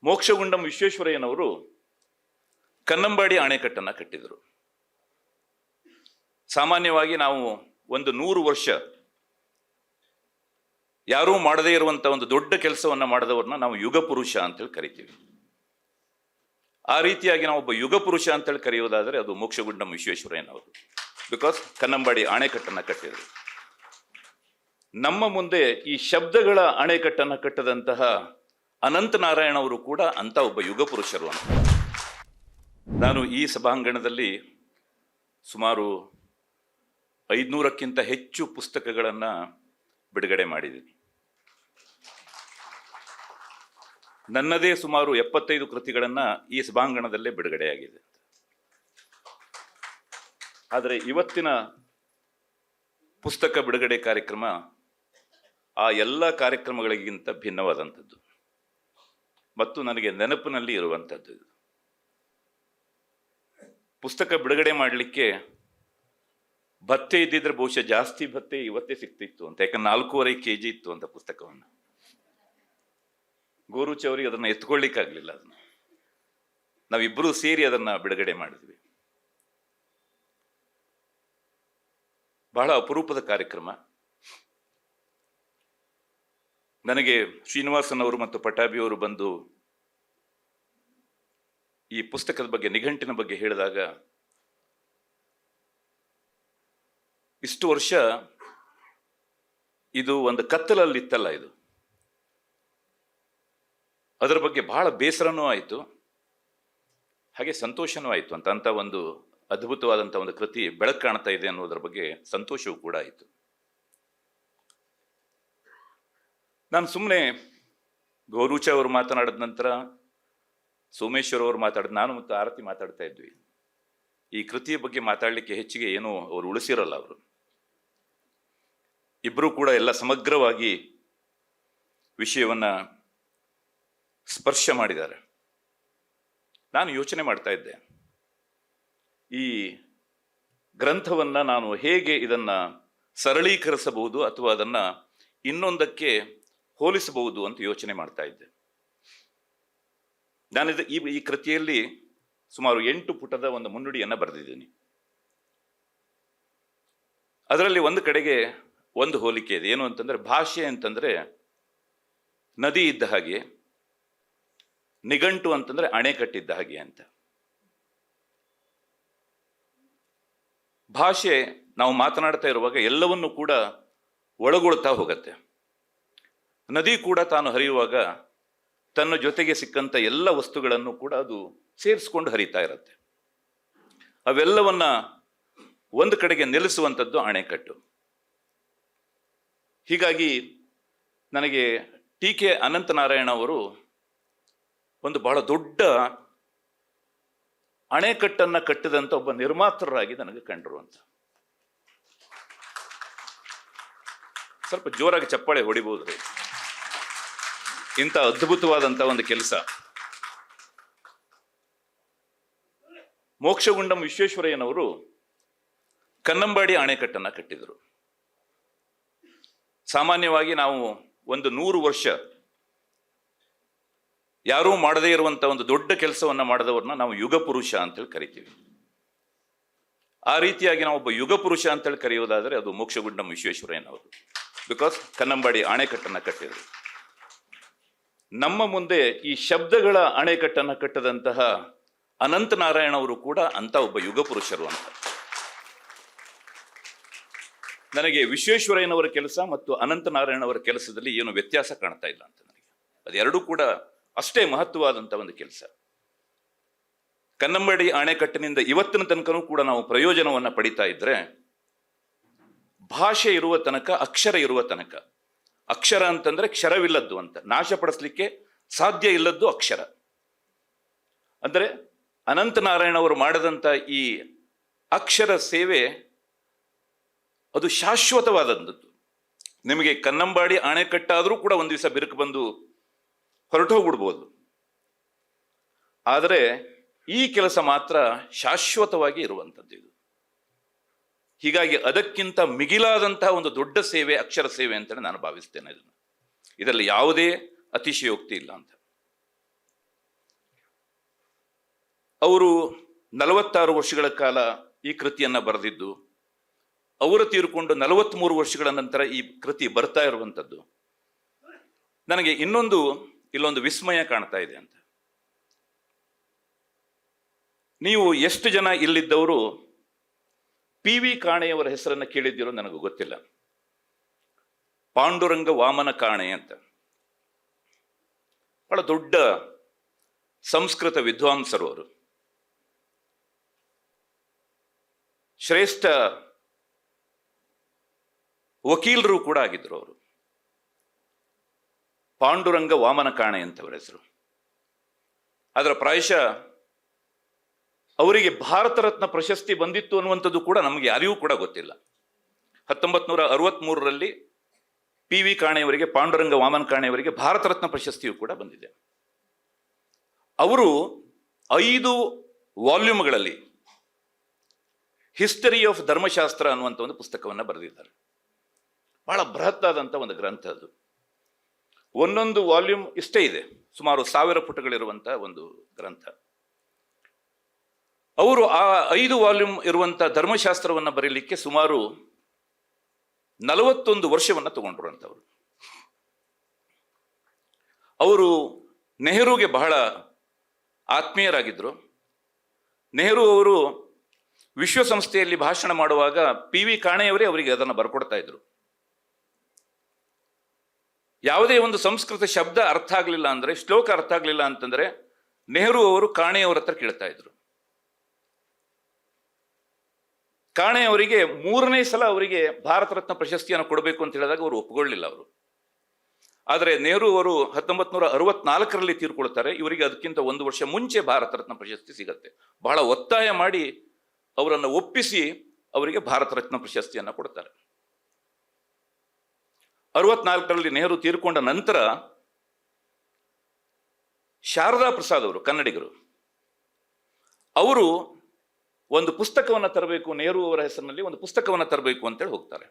ಮೋಕ್ಷಗುಂಡಂ ವಿಶ್ವೇಶ್ವರಯ್ಯನವರು ಕನ್ನಂಬಾಡಿ ಅಣೆಕಟ್ಟನ್ನು ಕಟ್ಟಿದರು. ಸಾಮಾನ್ಯವಾಗಿ ನಾವು ಒಂದು 100 ವರ್ಷ ಯಾರೂ ಮಾಡದೇ ಇರುವಂತ ಒಂದು ದೊಡ್ಡ ಕೆಲಸವನ್ನ ಮಾಡಿದವ್ರನ್ನ ನಾವು ಯುಗ ಪುರುಷ ಅಂತೇಳಿ ಕರಿತೀವಿ. ಆ ರೀತಿಯಾಗಿ ನಾವು ಒಬ್ಬ ಯುಗ ಪುರುಷ ಅಂತೇಳಿ ಕರೆಯೋದಾದರೆ ಅದು ಮೋಕ್ಷಗುಂಡಂ ವಿಶ್ವೇಶ್ವರಯ್ಯನವರು. ಬಿಕಾಸ್ ಕನ್ನಂಬಾಡಿ ಅಣೆಕಟ್ಟನ್ನು ಕಟ್ಟಿದರು. ನಮ್ಮ ಮುಂದೆ ಈ ಶಬ್ದಗಳ ಅಣೆಕಟ್ಟನ್ನು ಕಟ್ಟದಂತಹ ಅನಂತನಾರಾಯಣ ಅವರು ಕೂಡ ಅಂತ ಒಬ್ಬ ಯುಗ ಪುರುಷರು ಅಂತ. ನಾನು ಈ ಸಭಾಂಗಣದಲ್ಲಿ ಸುಮಾರು 500ಕ್ಕಿಂತ ಹೆಚ್ಚು ಪುಸ್ತಕಗಳನ್ನು ಬಿಡುಗಡೆ ಮಾಡಿದ್ದೀನಿ. ನನ್ನದೇ ಸುಮಾರು 75 ಕೃತಿಗಳನ್ನು ಈ ಸಭಾಂಗಣದಲ್ಲೇ ಬಿಡುಗಡೆಯಾಗಿದೆ. ಆದರೆ ಇವತ್ತಿನ ಪುಸ್ತಕ ಬಿಡುಗಡೆ ಕಾರ್ಯಕ್ರಮ ಆ ಎಲ್ಲ ಕಾರ್ಯಕ್ರಮಗಳಿಗಿಂತ ಭಿನ್ನವಾದಂಥದ್ದು ಮತ್ತು ನನಗೆ ನೆನಪಿನಲ್ಲಿ ಇರುವಂಥದ್ದು. ಪುಸ್ತಕ ಬಿಡುಗಡೆ ಮಾಡಲಿಕ್ಕೆ ಭತ್ತೆ ಇದ್ದಿದ್ರೆ ಬಹುಶಃ ಜಾಸ್ತಿ ಭತ್ತೆ ಇವತ್ತೇ ಸಿಗ್ತಿತ್ತು ಅಂತ. ಯಾಕಂದ್ರೆ 4.5 kg ಇತ್ತು ಅಂತ ಪುಸ್ತಕವನ್ನು. ಗೋರುಚ ಅವರಿಗೆ ಅದನ್ನು ಎತ್ಕೊಳ್ಳಿಕ್ಕಾಗಲಿಲ್ಲ. ಅದನ್ನು ನಾವಿಬ್ಬರೂ ಸೇರಿ ಅದನ್ನು ಬಿಡುಗಡೆ ಮಾಡಿದ್ವಿ. ಬಹಳ ಅಪರೂಪದ ಕಾರ್ಯಕ್ರಮ. ನನಗೆ ಶ್ರೀನಿವಾಸನ್ ಅವರು ಮತ್ತು ಪಟಾಭಿ ಅವರು ಬಂದು ಈ ಪುಸ್ತಕದ ಬಗ್ಗೆ, ನಿಘಂಟಿನ ಬಗ್ಗೆ ಹೇಳಿದಾಗ, ಇಷ್ಟು ವರ್ಷ ಇದು ಒಂದು ಕತ್ತಲಲ್ಲಿತ್ತಲ್ಲ, ಇದು ಅದರ ಬಗ್ಗೆ ಬಹಳ ಬೇಸರನೂ ಆಯಿತು, ಹಾಗೆ ಸಂತೋಷನೂ ಆಯಿತು ಅಂತ ಒಂದು ಅದ್ಭುತವಾದಂಥ ಒಂದು ಕೃತಿ ಬೆಳಕು ಕಾಣ್ತಾ ಇದೆ ಅನ್ನೋದ್ರ ಬಗ್ಗೆ ಸಂತೋಷವೂ ಕೂಡ ಆಯಿತು. ನಾನು ಸುಮ್ಮನೆ ಗೌರೂಚ ಅವರು ಮಾತನಾಡಿದ ನಂತರ ಸೋಮೇಶ್ವರ್ ಅವರು ಮಾತಾಡಿದ, ನಾನು ಮತ್ತು ಆರತಿ ಮಾತಾಡ್ತಾ ಇದ್ವಿ. ಈ ಕೃತಿಯ ಬಗ್ಗೆ ಮಾತಾಡಲಿಕ್ಕೆ ಹೆಚ್ಚಿಗೆ ಏನೂ ಅವರು ಉಳಿಸಿರಲ್ಲ. ಅವರು ಇಬ್ಬರೂ ಕೂಡ ಎಲ್ಲ ಸಮಗ್ರವಾಗಿ ವಿಷಯವನ್ನ ಸ್ಪರ್ಶ ಮಾಡಿದ್ದಾರೆ. ನಾನು ಯೋಚನೆ ಮಾಡ್ತಾ ಇದ್ದೆ, ಈ ಗ್ರಂಥವನ್ನ ನಾನು ಹೇಗೆ ಇದನ್ನ ಸರಳೀಕರಿಸಬಹುದು ಅಥವಾ ಅದನ್ನ ಇನ್ನೊಂದಕ್ಕೆ ಹೋಲಿಸಬಹುದು ಅಂತ ಯೋಚನೆ ಮಾಡ್ತಾ ಇದ್ದೆ. ನಾನು ಈ ಕೃತಿಯಲ್ಲಿ ಸುಮಾರು 8 ಪುಟದ ಒಂದು ಮುನ್ನುಡಿಯನ್ನು ಬರೆದಿದ್ದೀನಿ. ಅದರಲ್ಲಿ ಒಂದು ಕಡೆಗೆ ಒಂದು ಹೋಲಿಕೆ ಇದೆ. ಏನು ಅಂತಂದ್ರೆ, ಭಾಷೆ ಅಂತಂದ್ರೆ ನದಿ ಇದ್ದ ಹಾಗೆ, ನಿಘಂಟು ಅಂತಂದ್ರೆ ಅಣೆಕಟ್ಟಿದ್ದ ಹಾಗೆ ಅಂತ. ಭಾಷೆ ನಾವು ಮಾತನಾಡ್ತಾ ಇರುವಾಗ ಎಲ್ಲವನ್ನೂ ಕೂಡ ಒಳಗೊಳ್ತಾ ಹೋಗುತ್ತೆ. ನದಿ ಕೂಡ ತಾನು ಹರಿಯುವಾಗ ತನ್ನ ಜೊತೆಗೆ ಸಿಕ್ಕಂತ ಎಲ್ಲ ವಸ್ತುಗಳನ್ನು ಕೂಡ ಅದು ಸೇರಿಸ್ಕೊಂಡು ಹರಿತಾ ಇರುತ್ತೆ. ಅವೆಲ್ಲವನ್ನ ಒಂದು ಕಡೆಗೆ ನಿಲ್ಲಿಸುವಂಥದ್ದು ಅಣೆಕಟ್ಟು. ಹೀಗಾಗಿ ನನಗೆ TK ಅನಂತನಾರಾಯಣ ಅವರು ಒಂದು ಬಹಳ ದೊಡ್ಡ ಅಣೆಕಟ್ಟನ್ನ ಕಟ್ಟಿದಂಥ ಒಬ್ಬ ನಿರ್ಮಾತೃರಾಗಿ ನನಗೆ ಕಂಡರು ಅಂತ. ಸ್ವಲ್ಪ ಜೋರಾಗಿ ಚಪ್ಪಾಳೆ ಹೊಡಿಬಹುದ್ರಿ. ಇಂಥ ಅದ್ಭುತವಾದಂಥ ಒಂದು ಕೆಲಸ. ಮೋಕ್ಷಗುಂಡಂ ವಿಶ್ವೇಶ್ವರಯ್ಯನವರು ಕನ್ನಂಬಾಡಿ ಅಣೆಕಟ್ಟನ್ನು ಕಟ್ಟಿದರು. ಸಾಮಾನ್ಯವಾಗಿ ನಾವು ಒಂದು 100 ವರ್ಷ ಯಾರೂ ಮಾಡದೇ ಇರುವಂತ ಒಂದು ದೊಡ್ಡ ಕೆಲಸವನ್ನ ಮಾಡಿದವ್ರನ್ನ ನಾವು ಯುಗ ಪುರುಷ ಅಂತೇಳಿ ಕರಿತೀವಿ. ಆ ರೀತಿಯಾಗಿ ನಾವು ಒಬ್ಬ ಯುಗ ಪುರುಷ ಅಂತೇಳಿ ಕರೆಯೋದಾದರೆ ಅದು ಮೋಕ್ಷಗುಂಡಂ ವಿಶ್ವೇಶ್ವರಯ್ಯನವರು. ಬಿಕಾಸ್ ಕನ್ನಂಬಾಡಿ ಅಣೆಕಟ್ಟನ್ನು ಕಟ್ಟಿದರು. ನಮ್ಮ ಮುಂದೆ ಈ ಶಬ್ದಗಳ ಅಣೆಕಟ್ಟನ್ನು ಕಟ್ಟದಂತಹ ಅನಂತನಾರಾಯಣ ಅವರು ಕೂಡ ಅಂತ ಒಬ್ಬ ಯುಗ ಪುರುಷರು ಅಂತ. ನನಗೆ ವಿಶ್ವೇಶ್ವರಯ್ಯನವರ ಕೆಲಸ ಮತ್ತು ಅನಂತನಾರಾಯಣವರ ಕೆಲಸದಲ್ಲಿ ಏನು ವ್ಯತ್ಯಾಸ ಕಾಣ್ತಾ ಇಲ್ಲ ಅಂತ ನನಗೆ. ಅದೆರಡೂ ಕೂಡ ಅಷ್ಟೇ ಮಹತ್ವವಾದಂಥ ಒಂದು ಕೆಲಸ. ಕನ್ನಂಬಾಡಿ ಅಣೆಕಟ್ಟಿನಿಂದ ಇವತ್ತಿನ ತನಕನೂ ಕೂಡ ನಾವು ಪ್ರಯೋಜನವನ್ನು ಪಡಿತಾ ಇದ್ರೆ, ಭಾಷೆ ಇರುವ ತನಕ, ಅಕ್ಷರ ಇರುವ ತನಕ. ಅಕ್ಷರ ಅಂತಂದ್ರೆ ಕ್ಷರವಿಲ್ಲದ್ದು ಅಂತ, ನಾಶಪಡಿಸ್ಲಿಕ್ಕೆ ಸಾಧ್ಯ ಇಲ್ಲದ್ದು ಅಕ್ಷರ. ಅಂದರೆ ಅನಂತನಾರಾಯಣ ಅವರು ಮಾಡಿದಂಥ ಈ ಅಕ್ಷರ ಸೇವೆ ಅದು ಶಾಶ್ವತವಾದದ್ದು. ನಿಮಗೆ ಕನ್ನಂಬಾಡಿ ಅಣೆಕಟ್ಟಾದರೂ ಕೂಡ ಒಂದು ದಿವಸ ಬಿರುಕು ಬಂದು ಹೊರಟೋಗ್ಬಿಡ್ಬೋದು. ಆದರೆ ಈ ಕೆಲಸ ಮಾತ್ರ ಶಾಶ್ವತವಾಗಿ ಇರುವಂಥದ್ದು ಇದು. ಹೀಗಾಗಿ ಅದಕ್ಕಿಂತ ಮಿಗಿಲಾದಂತಹ ಒಂದು ದೊಡ್ಡ ಸೇವೆ ಅಕ್ಷರ ಸೇವೆ ಅಂತೇಳಿ ನಾನು ಭಾವಿಸ್ತೇನೆ. ಇದರಲ್ಲಿ ಯಾವುದೇ ಅತಿಶಯೋಕ್ತಿ ಇಲ್ಲ ಅಂತ. ಅವರು 46 ವರ್ಷಗಳ ಕಾಲ ಈ ಕೃತಿಯನ್ನ ಬರೆದಿದ್ದು, ಅವರು ತೀರ್ಕೊಂಡು 43 ವರ್ಷಗಳ ನಂತರ ಈ ಕೃತಿ ಬರ್ತಾ ಇರುವಂಥದ್ದು ನನಗೆ ಇಲ್ಲೊಂದು ವಿಸ್ಮಯ ಕಾಣ್ತಾ ಇದೆ ಅಂತ. ನೀವು ಎಷ್ಟು ಜನ ಇಲ್ಲಿದ್ದವರು PV ಕಾಣೆಯವರ ಹೆಸರನ್ನು ಕೇಳಿದ್ದೀರೋ ನನಗೂ ಗೊತ್ತಿಲ್ಲ. ಪಾಂಡುರಂಗ ವಾಮನ ಕಾಣೆ ಅಂತ ಬಹಳ ದೊಡ್ಡ ಸಂಸ್ಕೃತ ವಿದ್ವಾಂಸರು, ಅವರು ಶ್ರೇಷ್ಠ ವಕೀಲರು ಕೂಡ ಆಗಿದ್ರು. ಅವರು ಪಾಂಡುರಂಗ ವಾಮನ ಕಾಣೆ ಅಂತವರ ಹೆಸರು. ಅದರ ಪ್ರಾಯಶಃ ಅವರಿಗೆ ಭಾರತ ರತ್ನ ಪ್ರಶಸ್ತಿ ಬಂದಿತ್ತು ಅನ್ನುವಂಥದ್ದು ಕೂಡ ನಮಗೆ ಯಾರಿಗೂ ಕೂಡ ಗೊತ್ತಿಲ್ಲ. 1963ರಲ್ಲಿ PV ಕಾಣೆಯವರಿಗೆ, ಪಾಂಡುರಂಗ ವಾಮನ ಕಾಣೆಯವರಿಗೆ ಭಾರತ ರತ್ನ ಪ್ರಶಸ್ತಿಯು ಕೂಡ ಬಂದಿದೆ. ಅವರು 5 ವಾಲ್ಯೂಮ್ಗಳಲ್ಲಿ ಹಿಸ್ಟರಿ ಆಫ್ ಧರ್ಮಶಾಸ್ತ್ರ ಅನ್ನುವಂಥ ಒಂದು ಪುಸ್ತಕವನ್ನು ಬರೆದಿದ್ದಾರೆ. ಬಹಳ ಬೃಹತ್ತಾದಂಥ ಒಂದು ಗ್ರಂಥ ಅದು. ಒಂದೊಂದು ವಾಲ್ಯೂಮ್ ಇಷ್ಟೇ ಇದೆ, ಸುಮಾರು 1000 ಪುಟಗಳಿರುವಂತಹ ಒಂದು ಗ್ರಂಥ. ಅವರು ಆ 5 ವಾಲ್ಯೂಮ್ ಇರುವಂಥ ಧರ್ಮಶಾಸ್ತ್ರವನ್ನು ಬರೀಲಿಕ್ಕೆ ಸುಮಾರು 41 ವರ್ಷವನ್ನು ತಗೊಂಡ್ರು ಅಂತವರು. ಅವರು ನೆಹರೂಗೆ ಬಹಳ ಆತ್ಮೀಯರಾಗಿದ್ದರು. ನೆಹರು ಅವರು ವಿಶ್ವಸಂಸ್ಥೆಯಲ್ಲಿ ಭಾಷಣ ಮಾಡುವಾಗ PV ಕಾಣೆಯವರೇ ಅವರಿಗೆ ಅದನ್ನು ಬರ್ಕೊಡ್ತಾ ಇದ್ರು. ಯಾವುದೇ ಒಂದು ಸಂಸ್ಕೃತ ಶಬ್ದ ಅರ್ಥ ಆಗಲಿಲ್ಲ ಅಂದ್ರೆ, ಶ್ಲೋಕ ಅರ್ಥ ಆಗಲಿಲ್ಲ ಅಂತಂದ್ರೆ ನೆಹರು ಅವರು ಕಾಣೆಯವರ ಹತ್ರ ಕೇಳ್ತಾ ಇದ್ರು. ಕಾಣೆಯವರಿಗೆ 3ನೇ ಸಲ ಅವರಿಗೆ ಭಾರತ ರತ್ನ ಪ್ರಶಸ್ತಿಯನ್ನು ಕೊಡಬೇಕು ಅಂತ ಹೇಳಿದಾಗ ಅವರು ಒಪ್ಪಿಕೊಳ್ಳಿಲ್ಲ ಅವರು. ಆದರೆ ನೆಹರು ಅವರು 1964ರಲ್ಲಿ ತೀರ್ಕೊಳ್ತಾರೆ. ಇವರಿಗೆ ಅದಕ್ಕಿಂತ 1 ವರ್ಷ ಮುಂಚೆ ಭಾರತ ರತ್ನ ಪ್ರಶಸ್ತಿ ಸಿಗತ್ತೆ. ಬಹಳ ಒತ್ತಾಯ ಮಾಡಿ ಅವರನ್ನು ಒಪ್ಪಿಸಿ ಅವರಿಗೆ ಭಾರತ ರತ್ನ ಪ್ರಶಸ್ತಿಯನ್ನು ಕೊಡ್ತಾರೆ. 64ರಲ್ಲಿ ನೆಹರು ತೀರ್ಕೊಂಡ ನಂತರ ಶಾರದಾ ಪ್ರಸಾದ್ ಅವರು, ಕನ್ನಡಿಗರು, ಅವರು ಒಂದು ಪುಸ್ತಕವನ್ನು ತರಬೇಕು, ನೆಹರು ಅವರ ಹೆಸರಿನಲ್ಲಿ ಒಂದು ಪುಸ್ತಕವನ್ನು ತರಬೇಕು ಅಂತೇಳಿ ಹೋಗ್ತಾರೆ.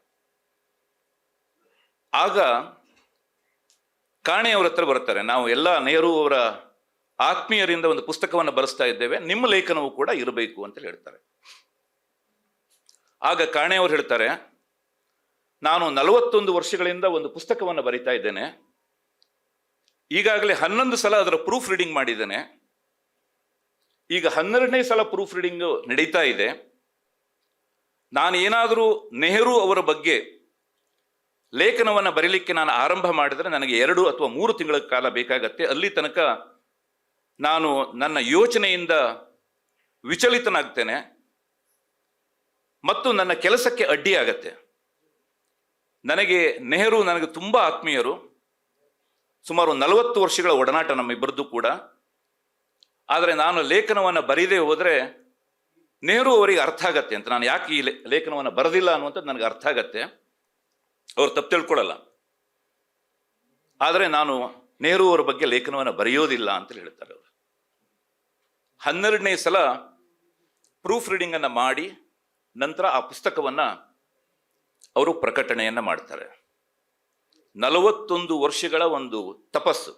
ಆಗ ಕಾಣೆಯವರ ಹತ್ರ ಬರ್ತಾರೆ, ನಾವು ಎಲ್ಲ ನೆಹರು ಅವರ ಆತ್ಮೀಯರಿಂದ ಒಂದು ಪುಸ್ತಕವನ್ನು ಬರೆಸ್ತಾ ಇದ್ದೇವೆ, ನಿಮ್ಮ ಲೇಖನವು ಕೂಡ ಇರಬೇಕು ಅಂತೇಳಿ ಹೇಳ್ತಾರೆ. ಆಗ ಕಾಣೆಯವರು ಹೇಳ್ತಾರೆ, ನಾನು 41 ವರ್ಷಗಳಿಂದ ಒಂದು ಪುಸ್ತಕವನ್ನು ಬರಿತಾ ಇದ್ದೇನೆ, ಈಗಾಗಲೇ 11 ಸಲ ಅದರ ಪ್ರೂಫ್ ರೀಡಿಂಗ್ ಮಾಡಿದ್ದೇನೆ, ಈಗ 12ನೇ ಸಲ ಪ್ರೂಫ್ ರೀಡಿಂಗ್ ನಡೀತಾ ಇದೆ. ನಾನು ಏನಾದರೂ ನೆಹರು ಅವರ ಬಗ್ಗೆ ಲೇಖನವನ್ನು ಬರೀಲಿಕ್ಕೆ ನಾನು ಆರಂಭ ಮಾಡಿದರೆ ನನಗೆ 2 ಅಥವಾ 3 ತಿಂಗಳ ಕಾಲ ಬೇಕಾಗತ್ತೆ. ಅಲ್ಲಿ ತನಕ ನಾನು ನನ್ನ ಯೋಚನೆಯಿಂದ ವಿಚಲಿತನಾಗ್ತೇನೆ ಮತ್ತು ನನ್ನ ಕೆಲಸಕ್ಕೆ ಅಡ್ಡಿಯಾಗತ್ತೆ. ನನಗೆ ತುಂಬಾ ಆತ್ಮೀಯರು, ಸುಮಾರು 40 ವರ್ಷಗಳ ಒಡನಾಟ ನಮ್ಮಿಬ್ಬರದ್ದು ಕೂಡ. ಆದರೆ ನಾನು ಲೇಖನವನ್ನು ಬರೀದೇ ಹೋದರೆ ನೆಹರು ಅವರಿಗೆ ಅರ್ಥ ಆಗತ್ತೆ ಅಂತ, ನಾನು ಯಾಕೆ ಈ ಲೇಖನವನ್ನು ಬರೆದಿಲ್ಲ ಅನ್ನುವಂಥದ್ದು ನನಗೆ ಅರ್ಥ ಆಗತ್ತೆ, ಅವ್ರು ತಪ್ಪು ತಿಳ್ಕೊಳ್ಳಲ್ಲ. ಆದರೆ ನಾನು ನೆಹರು ಅವರ ಬಗ್ಗೆ ಲೇಖನವನ್ನು ಬರೆಯೋದಿಲ್ಲ ಅಂತ ಹೇಳ್ತಾರೆ ಅವರು. 12ನೇ ಸಲ ಪ್ರೂಫ್ ರೀಡಿಂಗ್ ಅನ್ನು ಮಾಡಿ ನಂತರ ಆ ಪುಸ್ತಕವನ್ನ ಅವರು ಪ್ರಕಟಣೆಯನ್ನ ಮಾಡ್ತಾರೆ. 41 ವರ್ಷಗಳ ಒಂದು ತಪಸ್ಸು.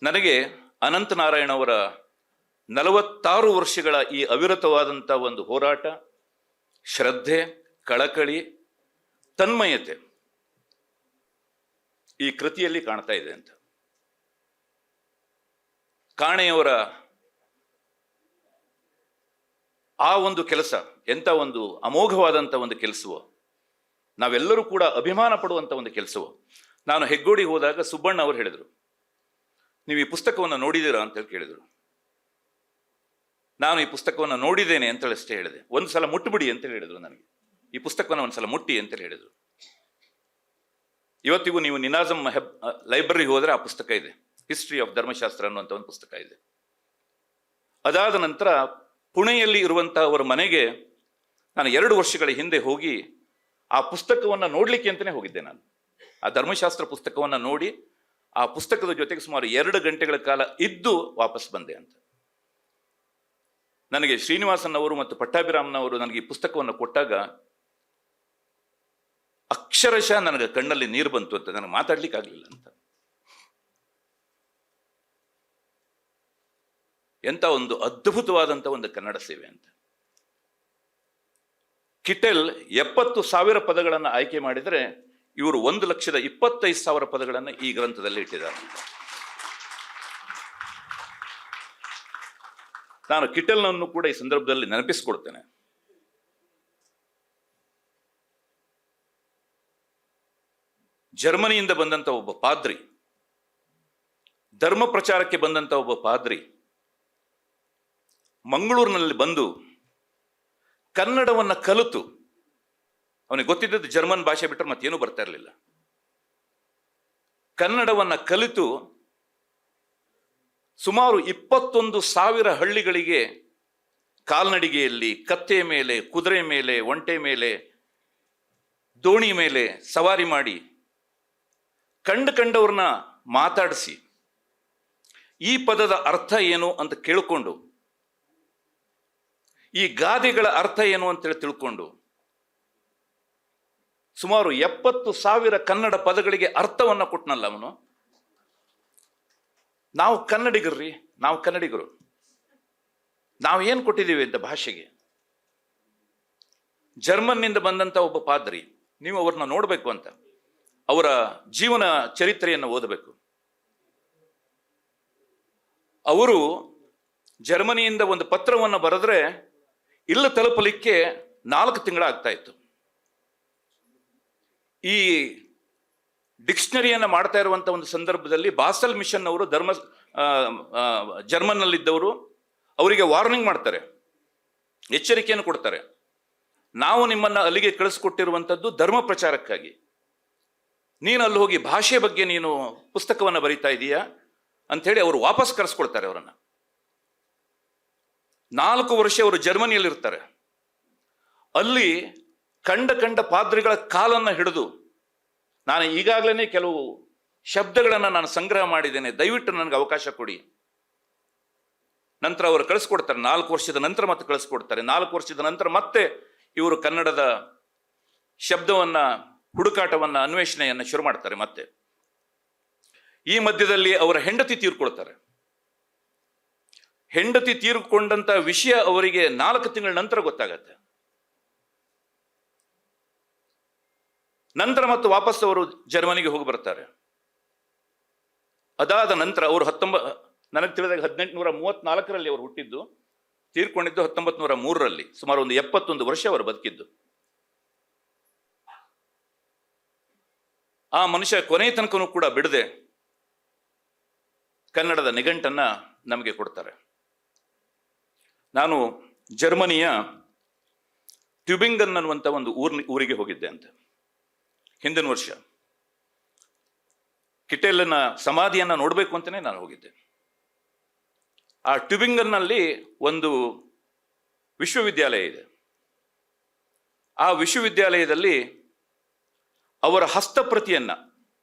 ನನಗೆ ಅನಂತನಾರಾಯಣ ಅವರ 46 ವರ್ಷಗಳ ಈ ಅವಿರತವಾದಂಥ ಒಂದು ಹೋರಾಟ, ಶ್ರದ್ಧೆ, ಕಳಕಳಿ, ತನ್ಮಯತೆ ಈ ಕೃತಿಯಲ್ಲಿ ಕಾಣ್ತಾ ಇದೆ ಅಂತ. ಕಾಣೆಯವರ ಆ ಒಂದು ಕೆಲಸ ಎಂಥ ಒಂದು ಅಮೋಘವಾದಂಥ ಒಂದು ಕೆಲಸವೋ, ನಾವೆಲ್ಲರೂ ಕೂಡ ಅಭಿಮಾನ ಪಡುವಂಥ ಒಂದು ಕೆಲಸವೋ. ನಾನು ಹೆಗ್ಗೋಡಿಗೆ ಹೋದಾಗ ಸುಬ್ಬಣ್ಣ ಅವರು ಹೇಳಿದರು, ನೀವು ಈ ಪುಸ್ತಕವನ್ನು ನೋಡಿದ್ದೀರಾ ಅಂತೇಳಿ ಕೇಳಿದರು. ನಾನು ಈ ಪುಸ್ತಕವನ್ನು ನೋಡಿದ್ದೇನೆ ಅಂತೇಳಿ ಅಷ್ಟೇ ಹೇಳಿದೆ. ಒಂದು ಸಲ ಮುಟ್ಟುಬಿಡಿ ಅಂತೇಳಿ ಹೇಳಿದರು ನನಗೆ, ಈ ಪುಸ್ತಕವನ್ನು ಒಂದು ಸಲ ಮುಟ್ಟಿ ಅಂತೇಳಿ ಹೇಳಿದರು. ಇವತ್ತಿಗೂ ನೀವು ನಿನಾಜಮ್ ಲೈಬ್ರರಿಗೆ ಹೋದರೆ ಆ ಪುಸ್ತಕ ಇದೆ, ಹಿಸ್ಟ್ರಿ ಆಫ್ ಧರ್ಮಶಾಸ್ತ್ರ ಅನ್ನುವಂಥ ಒಂದು ಪುಸ್ತಕ ಇದೆ. ಅದಾದ ನಂತರ ಪುಣೆಯಲ್ಲಿ ಇರುವಂತಹ ಅವರ ಮನೆಗೆ ನಾನು 2 ವರ್ಷಗಳ ಹಿಂದೆ ಹೋಗಿ ಆ ಪುಸ್ತಕವನ್ನು ನೋಡ್ಲಿಕ್ಕೆ ಅಂತಲೇ ಹೋಗಿದ್ದೆ. ನಾನು ಆ ಧರ್ಮಶಾಸ್ತ್ರ ಪುಸ್ತಕವನ್ನು ನೋಡಿ ಆ ಪುಸ್ತಕದ ಜೊತೆಗೆ ಸುಮಾರು 2 ಗಂಟೆಗಳ ಕಾಲ ಇದ್ದು ವಾಪಸ್ ಬಂದೆ ಅಂತ. ನನಗೆ ಶ್ರೀನಿವಾಸನ್ ಅವರು ಮತ್ತು ಪಟ್ಟಾಭಿರಾಮನವರು ನನಗೆ ಈ ಪುಸ್ತಕವನ್ನು ಕೊಟ್ಟಾಗ ಅಕ್ಷರಶಃ ನನಗೆ ಕಣ್ಣಲ್ಲಿ ನೀರು ಬಂತು ಅಂತ, ನನಗೆ ಮಾತಾಡ್ಲಿಕ್ಕೆ ಆಗಲಿಲ್ಲ ಅಂತ. ಎಂಥ ಒಂದು ಅದ್ಭುತವಾದಂಥ ಒಂದು ಕನ್ನಡ ಸೇವೆ ಅಂತ. ಕಿಟೆಲ್ 70,000 ಪದಗಳನ್ನು ಆಯ್ಕೆ ಮಾಡಿದರೆ ಇವರು 1,25,000 ಪದಗಳನ್ನು ಈ ಗ್ರಂಥದಲ್ಲಿ ಇಟ್ಟಿದ್ದಾರೆ. ನಾನು ಕಿಟೆಲ್ನನ್ನು ಕೂಡ ಈ ಸಂದರ್ಭದಲ್ಲಿ ನೆನಪಿಸಿಕೊಡ್ತೇನೆ. ಜರ್ಮನಿಯಿಂದ ಬಂದಂಥ ಒಬ್ಬ ಪಾದ್ರಿ, ಧರ್ಮ ಪ್ರಚಾರಕ್ಕೆ ಬಂದಂಥ ಒಬ್ಬ ಪಾದ್ರಿ ಮಂಗಳೂರಿನಲ್ಲಿ ಬಂದು ಕನ್ನಡವನ್ನು ಕಲಿತು, ಅವನಿಗೆ ಗೊತ್ತಿದ್ದದ್ದು ಜರ್ಮನ್ ಭಾಷೆ ಬಿಟ್ಟರೆ ಮತ್ತೇನೂ ಬರ್ತಾ ಇರಲಿಲ್ಲ, ಕನ್ನಡವನ್ನು ಕಲಿತು ಸುಮಾರು 21,000 ಹಳ್ಳಿಗಳಿಗೆ ಕಾಲ್ನಡಿಗೆಯಲ್ಲಿ, ಕತ್ತೆ ಮೇಲೆ, ಕುದುರೆ ಮೇಲೆ, ಒಂಟೆ ಮೇಲೆ, ದೋಣಿ ಮೇಲೆ ಸವಾರಿ ಮಾಡಿ ಕಂಡವ್ರನ್ನ ಮಾತಾಡಿಸಿ ಈ ಪದದ ಅರ್ಥ ಏನು ಅಂತ ಕೇಳಿಕೊಂಡು, ಈ ಗಾದೆಗಳ ಅರ್ಥ ಏನು ಅಂತೇಳಿ ತಿಳ್ಕೊಂಡು ಸುಮಾರು 70,000 ಕನ್ನಡ ಪದಗಳಿಗೆ ಅರ್ಥವನ್ನು ಕೊಟ್ಟನಲ್ಲ ಅವನು. ನಾವು ಕನ್ನಡಿಗರ್ರಿ, ನಾವು ಕನ್ನಡಿಗರು, ನಾವು ಏನು ಕೊಟ್ಟಿದ್ದೀವಿ ಅಂತ ಭಾಷೆಗೆ. ಜರ್ಮನ್ನಿಂದ ಬಂದಂಥ ಒಬ್ಬ ಪಾದ್ರಿ, ನೀವು ಅವ್ರನ್ನ ನೋಡಬೇಕು ಅಂತ, ಅವರ ಜೀವನ ಚರಿತ್ರೆಯನ್ನು ಓದಬೇಕು. ಅವರು ಜರ್ಮನಿಯಿಂದ ಒಂದು ಪತ್ರವನ್ನು ಬರೆದ್ರೆ ಇಲ್ಲಿ ತಲುಪಲಿಕ್ಕೆ 4 ತಿಂಗಳಾಗ್ತಾ ಇತ್ತು. ಈ ಡಿಕ್ಷನರಿಯನ್ನು ಮಾಡ್ತಾ ಇರುವಂಥ ಒಂದು ಸಂದರ್ಭದಲ್ಲಿ ಬಾಸಲ್ ಮಿಷನ್ ಅವರು ಜರ್ಮನ್ನಲ್ಲಿದ್ದವರು ಅವರಿಗೆ ವಾರ್ನಿಂಗ್ ಮಾಡ್ತಾರೆ, ಎಚ್ಚರಿಕೆಯನ್ನು ಕೊಡ್ತಾರೆ. ನಾವು ನಿಮ್ಮನ್ನು ಅಲ್ಲಿಗೆ ಕಳಿಸ್ಕೊಟ್ಟಿರುವಂಥದ್ದು ಧರ್ಮ ಪ್ರಚಾರಕ್ಕಾಗಿ, ನೀನು ಅಲ್ಲಿ ಹೋಗಿ ಭಾಷೆ ಬಗ್ಗೆ ನೀನು ಪುಸ್ತಕವನ್ನು ಬರೀತಾ ಇದೀಯಾ ಅಂಥೇಳಿ ಅವರು ವಾಪಸ್ ಕರೆಸ್ಕೊಳ್ತಾರೆ ಅವರನ್ನು. 4 ವರ್ಷ ಅವರು ಜರ್ಮನಿಯಲ್ಲಿರ್ತಾರೆ. ಅಲ್ಲಿ ಕಂಡ ಪಾದ್ರಿಗಳ ಕಾಲನ್ನು ಹಿಡಿದು, ನಾನು ಈಗಾಗಲೇ ಕೆಲವು ಶಬ್ದಗಳನ್ನು ನಾನು ಸಂಗ್ರಹ ಮಾಡಿದ್ದೇನೆ, ದಯವಿಟ್ಟು ನನಗೆ ಅವಕಾಶ ಕೊಡಿ. ನಂತರ ಅವರು ಕಳಿಸ್ಕೊಡ್ತಾರೆ. 4 ವರ್ಷದ ನಂತರ ಮತ್ತೆ ಕಳಿಸ್ಕೊಡ್ತಾರೆ. 4 ವರ್ಷದ ನಂತರ ಮತ್ತೆ ಇವರು ಕನ್ನಡದ ಶಬ್ದವನ್ನ, ಹುಡುಕಾಟವನ್ನ, ಅನ್ವೇಷಣೆಯನ್ನು ಶುರು ಮಾಡ್ತಾರೆ. ಮತ್ತೆ ಈ ಮಧ್ಯದಲ್ಲಿ ಅವರ ಹೆಂಡತಿ ತೀರ್ಕೊಳ್ತಾರೆ. ಹೆಂಡತಿ ತೀರ್ಕೊಂಡಂತ ವಿಷಯ ಅವರಿಗೆ 4 ತಿಂಗಳ ನಂತರ ಗೊತ್ತಾಗತ್ತೆ. ನಂತರ ಮತ್ತೆ ವಾಪಸ್ ಅವರು ಜರ್ಮನಿಗೆ ಹೋಗಿ ಬರ್ತಾರೆ. ಅದಾದ ನಂತರ ಅವರು ನನಗೆ ತಿಳಿದಾಗ 1834ರಲ್ಲಿ ಅವರು ಹುಟ್ಟಿದ್ದು, ತೀರ್ಕೊಂಡಿದ್ದು 1903ರಲ್ಲಿ. ಸುಮಾರು ಒಂದು 71 ವರ್ಷ ಅವರು ಬದುಕಿದ್ದು. ಆ ಮನುಷ್ಯ ಕೊನೆಯ ತನಕನೂ ಕೂಡ ಬಿಡದೆ ಕನ್ನಡದ ನಿಘಂಟನ್ನ ನಮಗೆ ಕೊಡ್ತಾರೆ. ನಾನು ಜರ್ಮನಿಯ ಟ್ಯೂಬಿಂಗನ್ ಅನ್ನುವಂಥ ಒಂದು ಊರಿಗೆ ಹೋಗಿದ್ದೆ ಅಂತ ಹಿಂದಿನ ವರ್ಷ. ಕಿಟೆಲ್ನ ಸಮಾಧಿಯನ್ನ ನೋಡಬೇಕು ಅಂತಲೇ ನಾನು ಹೋಗಿದ್ದೆ. ಆ ಟ್ಯೂಬಿಂಗನ್ನಲ್ಲಿ ಒಂದು ವಿಶ್ವವಿದ್ಯಾಲಯ ಇದೆ. ಆ ವಿಶ್ವವಿದ್ಯಾಲಯದಲ್ಲಿ ಅವರ ಹಸ್ತಪ್ರತಿಯನ್ನ,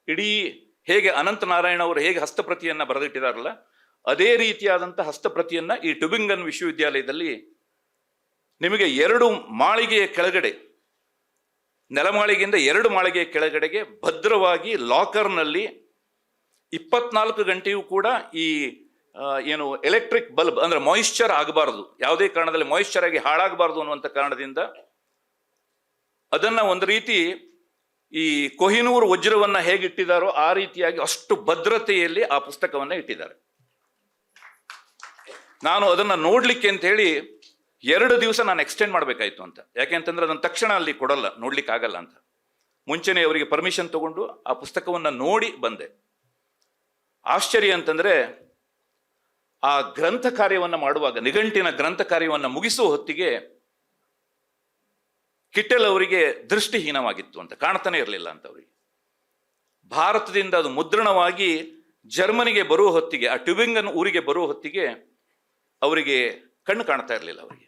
ಇಡೀ ಹೇಗೆ ಅನಂತನಾರಾಯಣ ಅವರು ಹೇಗೆ ಹಸ್ತಪ್ರತಿಯನ್ನ ಬರೆದಿಟ್ಟಿದಾರಲ್ಲ, ಅದೇ ರೀತಿಯಾದಂಥ ಹಸ್ತಪ್ರತಿಯನ್ನ ಈ ಟ್ಯೂಬಿಂಗನ್ ವಿಶ್ವವಿದ್ಯಾಲಯದಲ್ಲಿ ನಿಮಗೆ 2 ಮಾಳಿಗೆಯ ಕೆಳಗಡೆ, ನೆಲಮಾಳಿಗೆಯಿಂದ 2 ಮಾಳಿಗೆಯ ಕೆಳಗಡೆಗೆ ಭದ್ರವಾಗಿ ಲಾಕರ್ನಲ್ಲಿ 24 ಗಂಟೆಯೂ ಕೂಡ ಈ ಏನು ಎಲೆಕ್ಟ್ರಿಕ್ ಬಲ್ಬ್ ಅಂದ್ರೆ ಮಾಯಿಶ್ಚರ್ ಆಗಬಾರದು, ಯಾವುದೇ ಕಾರಣದಲ್ಲಿ ಮಾಯಿಶ್ಚರ್ ಆಗಿ ಹಾಳಾಗಬಾರದು ಅನ್ನುವಂಥ ಕಾರಣದಿಂದ ಅದನ್ನ ಒಂದು ರೀತಿ ಈ ಕೊಹಿನೂರು ವಜ್ರವನ್ನ ಹೇಗಿಟ್ಟಿದ್ದಾರೋ ಆ ರೀತಿಯಾಗಿ ಅಷ್ಟು ಭದ್ರತೆಯಲ್ಲಿ ಆ ಪುಸ್ತಕವನ್ನ ಇಟ್ಟಿದ್ದಾರೆ. ನಾನು ಅದನ್ನ ನೋಡ್ಲಿಕ್ಕೆ ಅಂತ ಹೇಳಿ 2 ದಿವಸ ನಾನು ಎಕ್ಸ್ಟೆಂಡ್ ಮಾಡಬೇಕಾಯ್ತು ಅಂತ. ಯಾಕೆಂತಂದ್ರೆ ಅದನ್ನು ತಕ್ಷಣ ಅಲ್ಲಿ ಕೊಡಲ್ಲ, ನೋಡ್ಲಿಕ್ಕೆ ಆಗಲ್ಲ ಅಂತ. ಮುಂಚೆನೆ ಅವರಿಗೆ ಪರ್ಮಿಷನ್ ತಗೊಂಡು ಆ ಪುಸ್ತಕವನ್ನ ನೋಡಿ ಬಂದೆ. ಆಶ್ಚರ್ಯ ಅಂತಂದ್ರೆ ಆ ಗ್ರಂಥ ಕಾರ್ಯವನ್ನು ಮಾಡುವಾಗ, ನಿಘಂಟಿನ ಗ್ರಂಥ ಕಾರ್ಯವನ್ನು ಮುಗಿಸುವ ಹೊತ್ತಿಗೆ ಕಿಟೆಲ್ ಅವರಿಗೆ ದೃಷ್ಟಿಹೀನವಾಗಿತ್ತು ಅಂತ, ಕಾಣ್ತಾನೆ ಇರಲಿಲ್ಲ ಅಂತ ಅವರಿಗೆ. ಭಾರತದಿಂದ ಅದು ಮುದ್ರಣವಾಗಿ ಜರ್ಮನಿಗೆ ಬರುವ ಹೊತ್ತಿಗೆ, ಆ ಟ್ಯೂಬಿಂಗನ್ ಊರಿಗೆ ಬರುವ ಹೊತ್ತಿಗೆ ಅವರಿಗೆ ಕಣ್ಣು ಕಾಣ್ತಾ ಇರಲಿಲ್ಲ ಅವರಿಗೆ.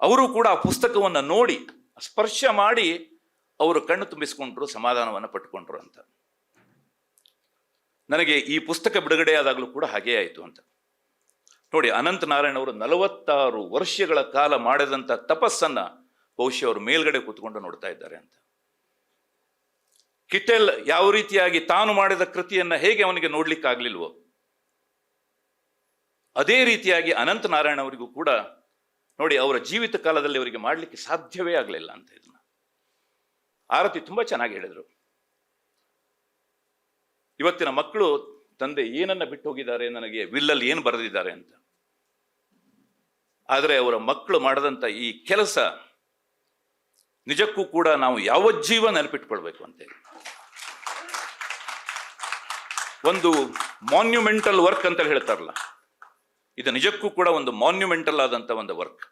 ಅವರು ಕೂಡ ಆ ಪುಸ್ತಕವನ್ನು ನೋಡಿ ಸ್ಪರ್ಶ ಮಾಡಿ ಅವರು ಕಣ್ಣು ತುಂಬಿಸ್ಕೊಂಡ್ರು, ಸಮಾಧಾನವನ್ನು ಪಟ್ಟುಕೊಂಡ್ರು ಅಂತ. ನನಗೆ ಈ ಪುಸ್ತಕ ಬಿಡುಗಡೆ ಆದಾಗಲೂ ಕೂಡ ಹಾಗೇ ಆಯಿತು ಅಂತ. ನೋಡಿ, ಅನಂತನಾರಾಯಣ ಅವರು 46 ವರ್ಷಗಳ ಕಾಲ ಮಾಡಿದಂಥ ತಪಸ್ಸನ್ನ ಬಹುಶಃ ಅವರು ಮೇಲ್ಗಡೆ ಕೂತ್ಕೊಂಡು ನೋಡ್ತಾ ಇದ್ದಾರೆ ಅಂತ. ಕಿಟೆಲ್ ಯಾವ ರೀತಿಯಾಗಿ ತಾನು ಮಾಡಿದ ಕೃತಿಯನ್ನ ಹೇಗೆ ಅವನಿಗೆ ನೋಡ್ಲಿಕ್ಕಾಗ್ಲಿಲ್ವೋ ಅದೇ ರೀತಿಯಾಗಿ ಅನಂತ ನಾರಾಯಣ ಅವರಿಗೂ ಕೂಡ ನೋಡಿ, ಅವರ ಜೀವಿತ ಕಾಲದಲ್ಲಿ ಅವರಿಗೆ ಮಾಡಲಿಕ್ಕೆ ಸಾಧ್ಯವೇ ಆಗಲಿಲ್ಲ ಅಂತ. ಇದನ್ನ ಆರತಿ ತುಂಬಾ ಚೆನ್ನಾಗಿ ಹೇಳಿದರು. ಇವತ್ತಿನ ಮಕ್ಕಳು ತಂದೆ ಏನನ್ನ ಬಿಟ್ಟು ಹೋಗಿದ್ದಾರೆ, ನನಗೆ ವಿಲ್ಲಲ್ಲಿ ಏನು ಬರೆದಿದ್ದಾರೆ ಅಂತ. ಆದರೆ ಅವರ ಮಕ್ಕಳು ಮಾಡದಂತ ಈ ಕೆಲಸ ನಿಜಕ್ಕೂ ಕೂಡ ನಾವು ಯಾವಜ್ಜೀವ ನೆನಪಿಟ್ಕೊಳ್ಬೇಕು ಅಂತೇಳಿ. ಒಂದು ಮಾನ್ಯುಮೆಂಟಲ್ ವರ್ಕ್ ಅಂತ ಹೇಳ್ತಾರಲ್ಲ, ಇದು ನಿಜಕ್ಕೂ ಕೂಡ ಒಂದು ಮಾನ್ಯುಮೆಂಟಲ್ ಆದಂತ ಒಂದು ವರ್ಕ್.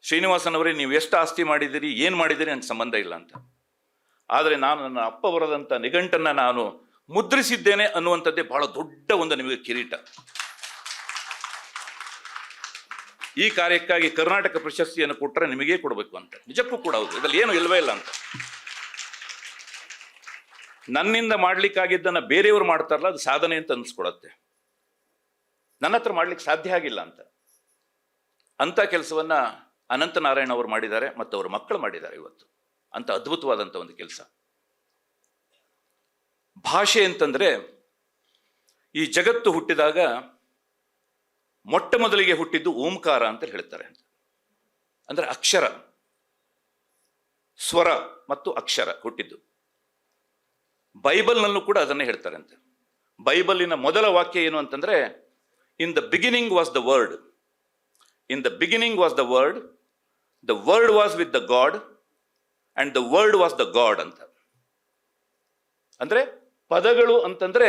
ಶ್ರೀನಿವಾಸನ್ ಅವರೇ, ನೀವು ಎಷ್ಟು ಆಸ್ತಿ ಮಾಡಿದಿರಿ, ಏನ್ ಮಾಡಿದಿರಿ ಅಂತ ಸಂಬಂಧ ಇಲ್ಲ ಅಂತ. ಆದರೆ ನಾನು ನನ್ನ ಅಪ್ಪ ಬರೆದಂತ ನಿಘಂಟನ್ನ ನಾನು ಮುದ್ರಿಸಿದ್ದೇನೆ ಅನ್ನುವಂಥದ್ದೇ ಬಹಳ ದೊಡ್ಡ ಒಂದು ನಿಮಗೆ ಕಿರೀಟ. ಈ ಕಾರ್ಯಕ್ಕಾಗಿ ಕರ್ನಾಟಕ ಪ್ರಶಸ್ತಿಯನ್ನು ಕೊಟ್ಟರೆ ನಿಮಗೇ ಕೊಡಬೇಕು ಅಂತ. ನಿಜಕ್ಕೂ ಕೂಡ ಹೌದು, ಇದ್ರಲ್ಲಿ ಏನು ಇಲ್ವೇ ಇಲ್ಲ ಅಂತ. ನನ್ನಿಂದ ಮಾಡ್ಲಿಕ್ಕಾಗಿದ್ದನ್ನ ಬೇರೆಯವರು ಮಾಡ್ತಾರಲ್ಲ, ಅದು ಸಾಧನೆ ಅಂತ ಅನ್ಸ್ಕೊಳತ್ತೆ. ನನ್ನ ಹತ್ರ ಮಾಡ್ಲಿಕ್ಕೆ ಸಾಧ್ಯ ಆಗಿಲ್ಲ ಅಂತ ಕೆಲಸವನ್ನ ಅನಂತ ನಾರಾಯಣ ಅವರು ಮಾಡಿದ್ದಾರೆ ಮತ್ತು ಅವರ ಮಕ್ಕಳು ಮಾಡಿದ್ದಾರೆ ಇವತ್ತು. ಅಂತ ಅದ್ಭುತವಾದಂಥ ಒಂದು ಕೆಲಸ. ಭಾಷೆ ಅಂತಂದ್ರೆ, ಈ ಜಗತ್ತು ಹುಟ್ಟಿದಾಗ ಮೊಟ್ಟ ಮೊದಲಿಗೆ ಹುಟ್ಟಿದ್ದು ಓಂಕಾರ ಅಂತ ಹೇಳ್ತಾರೆ. ಅಂದ್ರೆ ಅಕ್ಷರ, ಸ್ವರ ಮತ್ತು ಅಕ್ಷರ ಹುಟ್ಟಿದ್ದು. ಬೈಬಲ್ನಲ್ಲೂ ಕೂಡ ಅದನ್ನೇ ಹೇಳ್ತಾರೆ ಅಂತ. ಬೈಬಲಿನ ಮೊದಲ ವಾಕ್ಯ ಏನು ಅಂತಂದ್ರೆ, in the beginning was the word, in the beginning was the word was with the god and the word was the god ಅಂತ. ಅಂದ್ರೆ ಪದಗಳು ಅಂತಂದ್ರೆ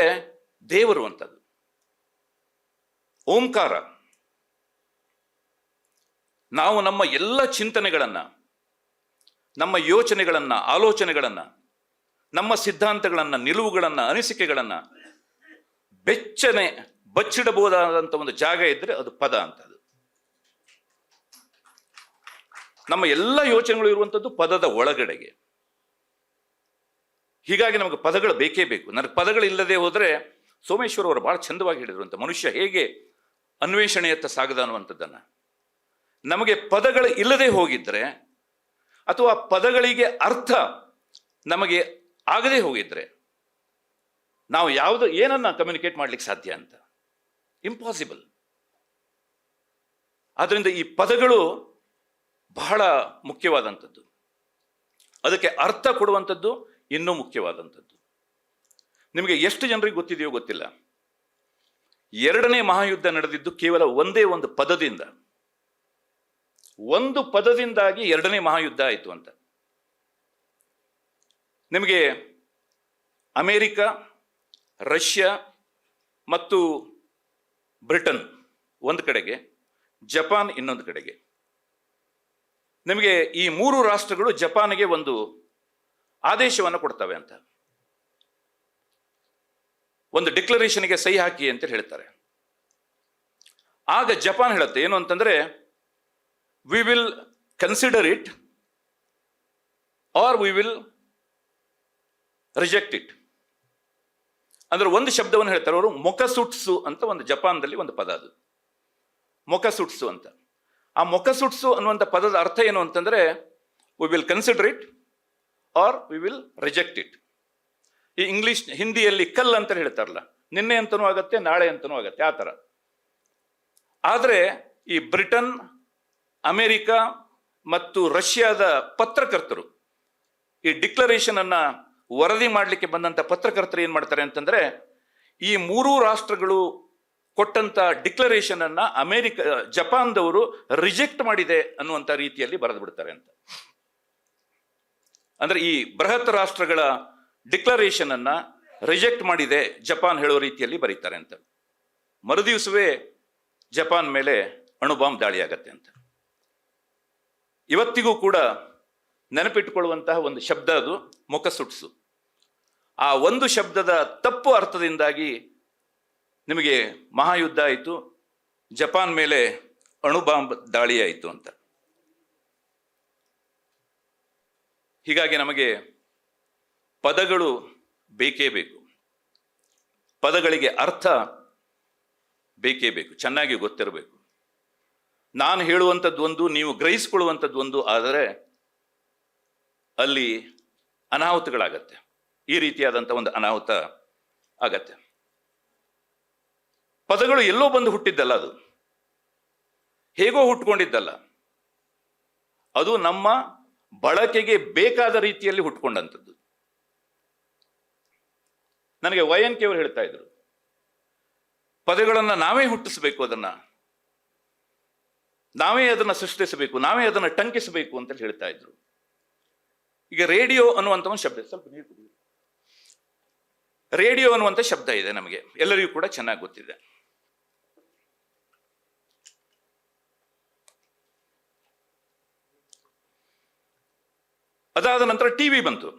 ದೇವರು ಅಂತದ್ದು. ಓಂಕಾರ. ನಾವು ನಮ್ಮ ಎಲ್ಲ ಚಿಂತನೆಗಳನ್ನ, ನಮ್ಮ ಯೋಚನೆಗಳನ್ನ, ಆಲೋಚನೆಗಳನ್ನ, ನಮ್ಮ ಸಿದ್ಧಾಂತಗಳನ್ನ, ನಿಲುವುಗಳನ್ನ, ಅನಿಸಿಕೆಗಳನ್ನ ಬಚ್ಚಿಡಬಹುದಾದಂತ ಒಂದು ಜಾಗ ಇದ್ರೆ ಅದು ಪದ ಅಂತದ್ದು. ನಮ್ಮ ಎಲ್ಲ ಯೋಚನೆಗಳು ಇರುವಂಥದ್ದು ಪದದ ಒಳಗಡೆಗೆ. ಹೀಗಾಗಿ ನಮಗೆ ಪದಗಳು ಬೇಕೇ ಬೇಕು. ನನಗೆ ಪದಗಳಿಲ್ಲದೆ ಹೋದರೆ, ಸೋಮೇಶ್ವರ್ ಅವರು ಬಹಳ ಚಂದವಾಗಿ ಹೇಳಿದ್ರು ಅಂತ, ಮನುಷ್ಯ ಹೇಗೆ ಅನ್ವೇಷಣೆಯತ್ತ ಸಾಗದ ಅನ್ನುವಂಥದ್ದನ್ನ. ನಮಗೆ ಪದಗಳು ಇಲ್ಲದೆ ಹೋಗಿದ್ರೆ, ಅಥವಾ ಪದಗಳಿಗೆ ಅರ್ಥ ನಮಗೆ ಆಗದೆ ಹೋಗಿದ್ರೆ, ನಾವು ಏನನ್ನ ಕಮ್ಯುನಿಕೇಟ್ ಮಾಡ್ಲಿಕ್ಕೆ ಸಾಧ್ಯ ಅಂತ? ಇಂಪಾಸಿಬಲ್. ಆದ್ರಿಂದ ಈ ಪದಗಳು ಬಹಳ ಮುಖ್ಯವಾದಂಥದ್ದು. ಅದಕ್ಕೆ ಅರ್ಥ ಕೊಡುವಂಥದ್ದು ಇನ್ನೂ ಮುಖ್ಯವಾದಂಥದ್ದು. ನಿಮಗೆ ಎಷ್ಟು ಜನರಿಗೆ ಗೊತ್ತಿದೆಯೋ ಗೊತ್ತಿಲ್ಲ, ಎರಡನೇ ಮಹಾಯುದ್ಧ ನಡೆದಿದ್ದು ಕೇವಲ ಒಂದೇ ಒಂದು ಪದದಿಂದ. ಒಂದು ಪದದಿಂದಾಗಿ ಎರಡನೇ ಮಹಾಯುದ್ಧ ಆಯಿತು ಅಂತ. ನಿಮಗೆ ಅಮೇರಿಕ, ರಷ್ಯಾ ಮತ್ತು ಬ್ರಿಟನ್ ಒಂದು ಕಡೆಗೆ, ಜಪಾನ್ ಇನ್ನೊಂದು ಕಡೆಗೆ. ನಿಮಗೆ ಈ ಮೂರು ರಾಷ್ಟ್ರಗಳು ಜಪಾನ್ಗೆ ಒಂದು ಆದೇಶವನ್ನು ಕೊಡ್ತವೆ ಅಂತ, ಒಂದು ಡಿಕ್ಲರೇಷನ್ಗೆ ಸಹಿ ಹಾಕಿ ಅಂತ ಹೇಳ್ತಾರೆ. ಆಗ ಜಪಾನ್ ಹೇಳುತ್ತೆ ಏನು ಅಂತಂದ್ರೆ, we will consider it or we will reject it. ಅಂದ್ರೆ ಒಂದು ಶಬ್ದವನ್ನು ಹೇಳ್ತಾರೆ ಅವರು, ಮೊಕಸುಟ್ಸು ಅಂತ ಒಂದು ಜಪಾನ್ದಲ್ಲಿ ಒಂದು ಪದ, ಅದು ಮೊಕಸುಟ್ಸು ಅಂತ. ಆ ಮೊಕಸುಟ್ಸು ಅನ್ನುವಂಥ ಪದದ ಅರ್ಥ ಏನು ಅಂತಂದ್ರೆ, we will consider it or we will reject it. ಈ ಹಿಂದಿಯಲ್ಲಿ ಕಲ್ ಅಂತ ಹೇಳ್ತಾರಲ್ಲ, ನಿನ್ನೆ ಅಂತನೂ ಆಗತ್ತೆ, ನಾಳೆ ಅಂತನೂ ಆಗತ್ತೆ, ಆ ಥರ. ಆದರೆ ಈ ಬ್ರಿಟನ್, ಅಮೆರಿಕ ಮತ್ತು ರಷ್ಯಾದ ಪತ್ರಕರ್ತರು ಈ ಡಿಕ್ಲರೇಷನ್ ಅನ್ನ ವರದಿ ಮಾಡಲಿಕ್ಕೆ ಬಂದಂತ ಪತ್ರಕರ್ತರು ಏನ್ ಮಾಡ್ತಾರೆ ಅಂತಂದ್ರೆ, ಈ ಮೂರೂ ರಾಷ್ಟ್ರಗಳು ಕೊಟ್ಟಂತ ಡಿಕ್ಲರೇಷನ್ ಅನ್ನ ಜಪಾನ್ದವರು ರಿಜೆಕ್ಟ್ ಮಾಡಿದೆ ಅನ್ನುವಂತ ರೀತಿಯಲ್ಲಿ ಬರೆದು ಬಿಡ್ತಾರೆ ಅಂತ. ಅಂದ್ರೆ ಈ ಬೃಹತ್ ರಾಷ್ಟ್ರಗಳ ಡಿಕ್ಲರೇಷನ್ ಅನ್ನ ರಿಜೆಕ್ಟ್ ಮಾಡಿದೆ ಜಪಾನ್ ಹೇಳೋ ರೀತಿಯಲ್ಲಿ ಬರೀತಾರೆ ಅಂತ. ಮರುದಿವಸವೇ ಜಪಾನ್ ಮೇಲೆ ಅಣುಬಾಂಬ್ ದಾಳಿ ಆಗತ್ತೆ ಅಂತ. ಇವತ್ತಿಗೂ ಕೂಡ ನೆನಪಿಟ್ಟುಕೊಳ್ಳುವಂತಹ ಒಂದು ಶಬ್ದ ಅದು ಮೊಕಸುಟ್ಸು. ಆ ಒಂದು ಶಬ್ದದ ತಪ್ಪು ಅರ್ಥದಿಂದಾಗಿ ನಿಮಗೆ ಮಹಾಯುದ್ಧ ಆಯಿತು, ಜಪಾನ್ ಮೇಲೆ ಅಣುಬಾಂಬ್ ದಾಳಿ ಆಯಿತು ಅಂತ. ಹೀಗಾಗಿ ನಮಗೆ ಪದಗಳು ಬೇಕೇ ಬೇಕು, ಪದಗಳಿಗೆ ಅರ್ಥ ಬೇಕೇ ಬೇಕು, ಚೆನ್ನಾಗಿ ಗೊತ್ತಿರಬೇಕು. ನಾನು ಹೇಳುವಂಥದ್ದು ಒಂದು, ನೀವು ಗ್ರಹಿಸಿಕೊಳ್ಳುವಂಥದ್ದು ಒಂದು ಆದರೆ ಅಲ್ಲಿ ಅನಾಹುತಗಳಾಗತ್ತೆ. ಈ ರೀತಿಯಾದಂಥ ಒಂದು ಅನಾಹುತ ಆಗತ್ತೆ. ಪದಗಳು ಎಲ್ಲೋ ಬಂದು ಹುಟ್ಟಿದ್ದಲ್ಲ, ಅದು ಹೇಗೋ ಹುಟ್ಕೊಂಡಿದ್ದಲ್ಲ, ಅದು ನಮ್ಮ ಬಳಕೆಗೆ ಬೇಕಾದ ರೀತಿಯಲ್ಲಿ ಹುಟ್ಕೊಂಡಂಥದ್ದು. ನನಗೆ YNK ಅವರು ಹೇಳ್ತಾ ಇದ್ರು, ಪದಗಳನ್ನ ನಾವೇ ಹುಟ್ಟಿಸಬೇಕು, ನಾವೇ ಅದನ್ನ ಸೃಷ್ಟಿಸಬೇಕು, ನಾವೇ ಅದನ್ನ ಟಂಕಿಸಬೇಕು ಅಂತ ಹೇಳ್ತಾ ಇದ್ರು. ಈಗ ರೇಡಿಯೋ ಅನ್ನುವಂಥ ಒಂದು ಶಬ್ದ, ಸ್ವಲ್ಪ ನೀರು ಕುಡಿ. ರೇಡಿಯೋ ಅನ್ನುವಂಥ ಶಬ್ದ ಇದೆ, ನಮಗೆ ಎಲ್ಲರಿಗೂ ಕೂಡ ಚೆನ್ನಾಗಿ ಗೊತ್ತಿದೆ. ಅದಾದ ನಂತರ ಟಿವಿ ಬಂತು.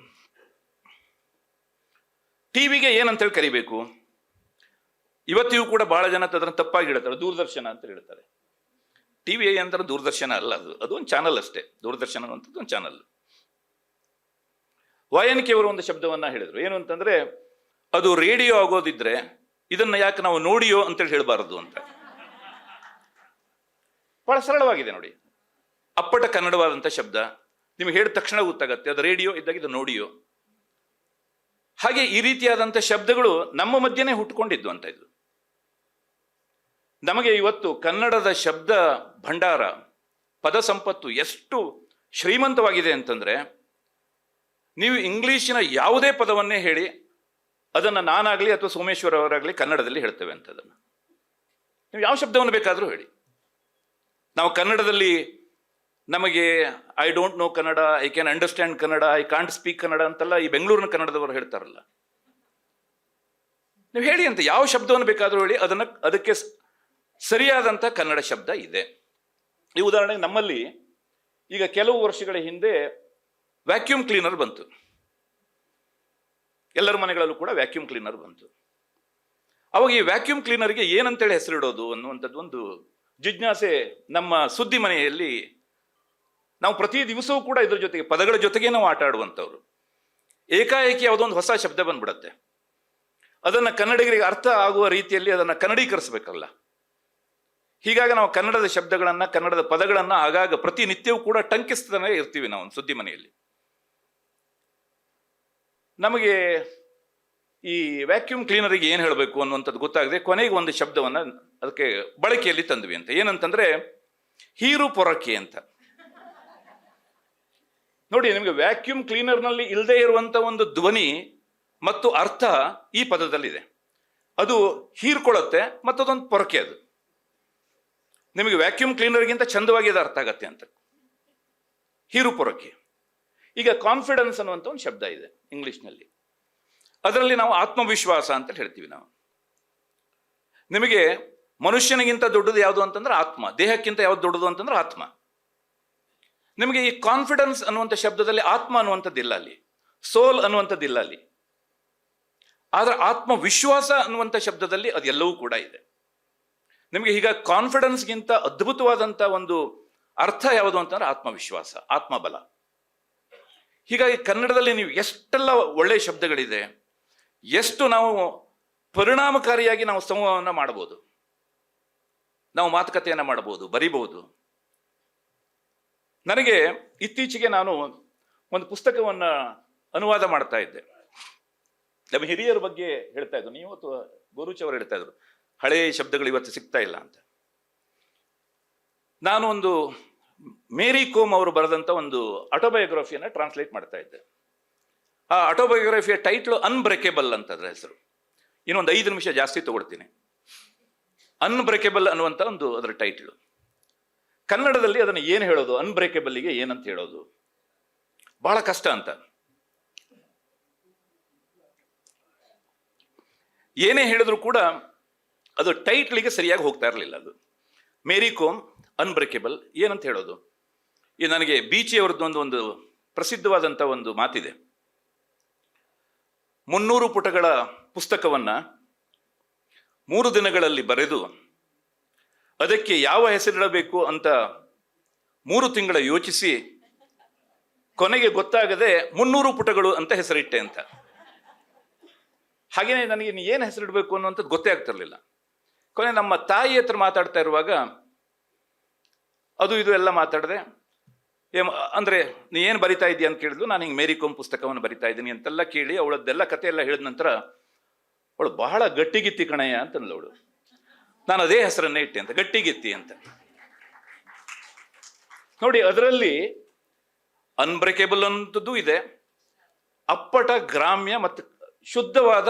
ಟಿವಿಗೆ ಏನಂತೇಳಿ ಕರಿಬೇಕು? ಇವತ್ತಿಗೂ ಕೂಡ ಬಹಳ ಜನ ಅದನ್ನು ತಪ್ಪಾಗಿ ಹೇಳ್ತಾರೆ, ದೂರದರ್ಶನ ಅಂತ ಹೇಳ್ತಾರೆ. ಟಿವಿ ಅಂದ್ರೆ ದೂರದರ್ಶನ ಅಲ್ಲ, ಅದು ಒಂದು ಚಾನಲ್ ಅಷ್ಟೇ. ದೂರದರ್ಶನ ಅನ್ನುವಂಥದ್ದು ಒಂದು ಚಾನಲ್. YNK ಅವರು ಒಂದು ಶಬ್ದವನ್ನ ಹೇಳಿದ್ರು, ಏನು ಅಂತಂದ್ರೆ, ಅದು ರೇಡಿಯೋ ಆಗೋದಿದ್ರೆ ಇದನ್ನ ಯಾಕೆ ನಾವು ನೋಡಿಯೋ ಅಂತೇಳಿ ಹೇಳಬಾರದು ಅಂತ. ಬಹಳ ಸರಳವಾಗಿದೆ ನೋಡಿ, ಅಪ್ಪಟ ಕನ್ನಡವಾದಂಥ ಶಬ್ದ, ನಿಮ್ಗೆ ಹೇಳಿದ ತಕ್ಷಣ ಗೊತ್ತಾಗತ್ತೆ ಅದು ರೇಡಿಯೋ ಇದ್ದಾಗ ಇದು ನೋಡಿಯೋ. ಹಾಗೆ ಈ ರೀತಿಯಾದಂಥ ಶಬ್ದಗಳು ನಮ್ಮ ಮಧ್ಯೆನೇ ಹುಟ್ಟುಕೊಂಡಿದ್ದು ಅಂತ ಇದು. ನಮಗೆ ಇವತ್ತು ಕನ್ನಡದ ಶಬ್ದ ಭಂಡಾರ, ಪದ ಸಂಪತ್ತು ಎಷ್ಟು ಶ್ರೀಮಂತವಾಗಿದೆ ಅಂತಂದ್ರೆ, ನೀವು ಇಂಗ್ಲಿಶಿನ ಯಾವುದೇ ಪದವನ್ನೇ ಹೇಳಿ ಅದನ್ನು ನಾನಾಗಲಿ ಅಥವಾ ಸೋಮೇಶ್ವರ ಅವರಾಗಲಿ ಕನ್ನಡದಲ್ಲಿ ಹೇಳ್ತೇವೆ ಅಂತದನ್ನು. ನೀವು ಯಾವ ಶಬ್ದವನ್ನು ಬೇಕಾದರೂ ಹೇಳಿ. ನಾವು ಕನ್ನಡದಲ್ಲಿ ನಮಗೆ I don't know Kannada, I can understand Kannada, I can't speak Kannada ಅಂತೆಲ್ಲ ಈ ಬೆಂಗಳೂರಿನ ಕನ್ನಡದವರು ಹೇಳ್ತಾರಲ್ಲ. ನೀವು ಹೇಳಿ ಅಂತ ಯಾವ ಶಬ್ದವನ್ನು ಬೇಕಾದರೂ ಹೇಳಿ, ಅದಕ್ಕೆ ಸರಿಯಾದಂಥ ಕನ್ನಡ ಶಬ್ದ ಇದೆ. ಈ ಉದಾಹರಣೆಗೆ ನಮ್ಮಲ್ಲಿ ಈಗ ಕೆಲವು ವರ್ಷಗಳ ಹಿಂದೆ ವ್ಯಾಕ್ಯೂಮ್ ಕ್ಲೀನರ್ ಬಂತು. ಎಲ್ಲರ ಮನೆಗಳಲ್ಲೂ ಕೂಡ ವ್ಯಾಕ್ಯೂಮ್ ಕ್ಲೀನರ್ ಬಂತು. ಅವಾಗ ಈ ವ್ಯಾಕ್ಯೂಮ್ ಕ್ಲೀನರ್ಗೆ ಏನಂತೇಳಿ ಹೆಸರಿಡೋದು ಅನ್ನುವಂಥದ್ದು ಒಂದು ಜಿಜ್ಞಾಸೆ ನಮ್ಮ ಸುದ್ದಿ ಮನೆಯಲ್ಲಿ. ನಾವು ಪ್ರತಿ ದಿವಸವೂ ಕೂಡ ಇದ್ರ ಜೊತೆಗೆ, ಪದಗಳ ಜೊತೆಗೆ ನಾವು ಆಟ ಆಡುವಂಥವ್ರು. ಏಕಾಏಕಿ ಯಾವುದೋ ಒಂದು ಹೊಸ ಶಬ್ದ ಬಂದ್ಬಿಡತ್ತೆ, ಅದನ್ನು ಕನ್ನಡಿಗರಿಗೆ ಅರ್ಥ ಆಗುವ ರೀತಿಯಲ್ಲಿ ಅದನ್ನು ಕನ್ನಡೀಕರಿಸಬೇಕಲ್ಲ. ಹೀಗಾಗಿ ನಾವು ಕನ್ನಡದ ಶಬ್ದಗಳನ್ನ, ಕನ್ನಡದ ಪದಗಳನ್ನ ಆಗಾಗ ಪ್ರತಿನಿತ್ಯವೂ ಕೂಡ ಟಂಕಿಸ್ತಾನೆ ಇರ್ತೀವಿ ನಾವು ಸುದ್ದಿ ಮನೆಯಲ್ಲಿ. ನಮಗೆ ಈ ವ್ಯಾಕ್ಯೂಮ್ ಕ್ಲೀನರಿಗೆ ಏನು ಹೇಳಬೇಕು ಅನ್ನುವಂಥದ್ದು ಗೊತ್ತಾಗದೆ ಕೊನೆಗೆ ಒಂದು ಶಬ್ದವನ್ನ ಅದಕ್ಕೆ ಬಳಕೆಯಲ್ಲಿ ತಂದ್ವಿ ಅಂತ. ಏನಂತಂದ್ರೆ ಹೀರು ಪೊರಕೆ ಅಂತ. ನೋಡಿ, ನಿಮಗೆ ವ್ಯಾಕ್ಯೂಮ್ ಕ್ಲೀನರ್ನಲ್ಲಿ ಇಲ್ಲದೆ ಇರುವಂತ ಒಂದು ಧ್ವನಿ ಮತ್ತು ಅರ್ಥ ಈ ಪದದಲ್ಲಿದೆ. ಅದು ಹೀರ್ಕೊಳ್ಳುತ್ತೆ ಮತ್ತು ಅದೊಂದು ಪೊರಕೆ. ಅದು ನಿಮಗೆ ವ್ಯಾಕ್ಯೂಮ್ ಕ್ಲೀನರ್ಗಿಂತ ಚಂದವಾಗಿ ಅದು ಅರ್ಥ ಆಗತ್ತೆ ಅಂತ. ಹೀರು ಪೊರಕೆ. ಈಗ ಕಾನ್ಫಿಡೆನ್ಸ್ ಅನ್ನುವಂಥ ಒಂದು ಶಬ್ದ ಇದೆ ಇಂಗ್ಲಿಷ್ನಲ್ಲಿ. ಅದರಲ್ಲಿ ನಾವು ಆತ್ಮವಿಶ್ವಾಸ ಅಂತ ಹೇಳ್ತೀವಿ ನಾವು. ನಿಮಗೆ ಮನುಷ್ಯನಿಗಿಂತ ದೊಡ್ಡದು ಯಾವುದು ಅಂತಂದ್ರೆ ಆತ್ಮ, ದೇಹಕ್ಕಿಂತ ಯಾವ್ದು ದೊಡ್ಡದು ಅಂತಂದ್ರೆ ಆತ್ಮ. ನಿಮಗೆ ಈ ಕಾನ್ಫಿಡೆನ್ಸ್ ಅನ್ನುವಂಥ ಶಬ್ದದಲ್ಲಿ ಆತ್ಮ ಅನ್ನುವಂಥದ್ದಿಲ್ಲ, ಅಲ್ಲಿ ಸೋಲ್ ಅನ್ನುವಂಥದ್ದಿಲ್ಲ ಅಲ್ಲಿ. ಆದ್ರೆ ಆತ್ಮವಿಶ್ವಾಸ ಅನ್ನುವಂಥ ಶಬ್ದದಲ್ಲಿ ಅದೆಲ್ಲವೂ ಕೂಡ ಇದೆ. ನಿಮಗೆ ಈಗ ಕಾನ್ಫಿಡೆನ್ಸ್ಗಿಂತ ಅದ್ಭುತವಾದಂಥ ಒಂದು ಅರ್ಥ ಯಾವುದು ಅಂತಂದ್ರೆ ಆತ್ಮವಿಶ್ವಾಸ, ಆತ್ಮಬಲ. ಹೀಗಾಗಿ ಕನ್ನಡದಲ್ಲಿ ನೀವು ಎಷ್ಟೆಲ್ಲ ಒಳ್ಳೆಯ ಶಬ್ದಗಳಿದೆ, ಎಷ್ಟು ನಾವು ಪರಿಣಾಮಕಾರಿಯಾಗಿ ನಾವು ಸಂವಹನ ಮಾಡಬಹುದು, ನಾವು ಮಾತುಕತೆಯನ್ನು ಮಾಡಬಹುದು, ಬರಿಬಹುದು. ನನಗೆ ಇತ್ತೀಚೆಗೆ ನಾನು ಒಂದು ಪುಸ್ತಕವನ್ನು ಅನುವಾದ ಮಾಡ್ತಾ ಇದ್ದೆ. ನಮ್ಮ ಹಿರಿಯರ ಬಗ್ಗೆ ಹೇಳ್ತಾ ಇದ್ರು, ನೀವು ಅಥವಾ ಗೋರುಚ್ ಅವರು ಹೇಳ್ತಾ ಇದ್ರು, ಹಳೆಯ ಶಬ್ದಗಳು ಇವತ್ತು ಸಿಗ್ತಾ ಇಲ್ಲ ಅಂತ. ನಾನು ಒಂದು ಮೇರಿ ಕೋಮ್ ಅವರು ಬರೆದಂಥ ಒಂದು ಆಟೋಬಯೋಗ್ರಫಿಯನ್ನು ಟ್ರಾನ್ಸ್ಲೇಟ್ ಮಾಡ್ತಾ ಇದ್ದೆ. ಆ ಆಟೋಬಯೋಗ್ರಫಿಯ ಟೈಟ್ಲು ಅನ್ಬ್ರೇಕೇಬಲ್ ಅಂತದ್ರ ಹೆಸರು. ಇನ್ನೊಂದು 5 ನಿಮಿಷ ಜಾಸ್ತಿ ತಗೊಳ್ತೀನಿ. ಅನ್ಬ್ರೇಕೇಬಲ್ ಅನ್ನುವಂಥ ಒಂದು ಅದರ ಟೈಟ್ಲು. ಕನ್ನಡದಲ್ಲಿ ಅದನ್ನು ಏನು ಹೇಳೋದು, ಅನ್ಬ್ರೇಕೇಬಲ್ಗೆ ಏನಂತ ಹೇಳೋದು ಬಹಳ ಕಷ್ಟ ಅಂತ. ಏನೇ ಹೇಳಿದ್ರು ಕೂಡ ಅದು ಟೈಟ್ಲಿಗೆ ಸರಿಯಾಗಿ ಹೋಗ್ತಾ ಇರಲಿಲ್ಲ. ಅದು ಮೇರಿ ಕೋಮ್ ಅನ್ಬ್ರೇಕೇಬಲ್ ಏನಂತ ಹೇಳೋದು. ಈ ನನಗೆ ಬೀಚಿ ಅವರದ್ದು ಒಂದು ಪ್ರಸಿದ್ಧವಾದಂಥ ಒಂದು ಮಾತಿದೆ. 300 ಪುಟಗಳ ಪುಸ್ತಕವನ್ನ 3 ದಿನಗಳಲ್ಲಿ ಬರೆದು ಅದಕ್ಕೆ ಯಾವ ಹೆಸರಿಡಬೇಕು ಅಂತ 3 ತಿಂಗಳ ಯೋಚಿಸಿ ಕೊನೆಗೆ ಗೊತ್ತಾಗದೆ 300 ಪುಟಗಳು ಅಂತ ಹೆಸರಿಟ್ಟೆ ಅಂತ. ಹಾಗೇನೆ ನನಗೆ ಏನು ಹೆಸರಿಡಬೇಕು ಅನ್ನುವಂಥದ್ದು ಗೊತ್ತೇ ಆಗ್ತಿರ್ಲಿಲ್ಲ. ಕೊನೆ ನಮ್ಮ ತಾಯಿ ಹತ್ರ ಮಾತಾಡ್ತಾ ಇರುವಾಗ ಅದು ಇದು ಎಲ್ಲ ಮಾತಾಡಿದೆ. ಅಂದ್ರೆ ನೀ ಏನು ಬರಿತಾ ಇದೀಯ ಅಂತ ಕೇಳಿದ್ಲು. ನಾನು ಹಿಂಗೆ ಮೇರಿ ಕೋಮ್ ಪುಸ್ತಕವನ್ನು ಬರಿತಾ ಇದ್ದೀನಿ ಅಂತೆಲ್ಲ ಕೇಳಿ ಅವಳದ್ದೆಲ್ಲ ಕತೆ ಎಲ್ಲ ಹೇಳಿದ ನಂತರ ಅವಳು ಬಹಳ ಗಟ್ಟಿಗಿತ್ತಿ ಕಣಯ್ಯ ಅಂತಂದ್ಲು ಅವಳು. ನಾನು ಅದೇ ಹೆಸರನ್ನೇ ಇಟ್ಟೆ ಅಂತ, ಗಟ್ಟಿಗೆತ್ತಿ ಅಂತ. ನೋಡಿ, ಅದರಲ್ಲಿ ಅನ್ಬ್ರೇಕೇಬಲ್ ಅಂತದ್ದು ಇದೆ, ಅಪ್ಪಟ ಗ್ರಾಮ್ಯ ಮತ್ತು ಶುದ್ಧವಾದ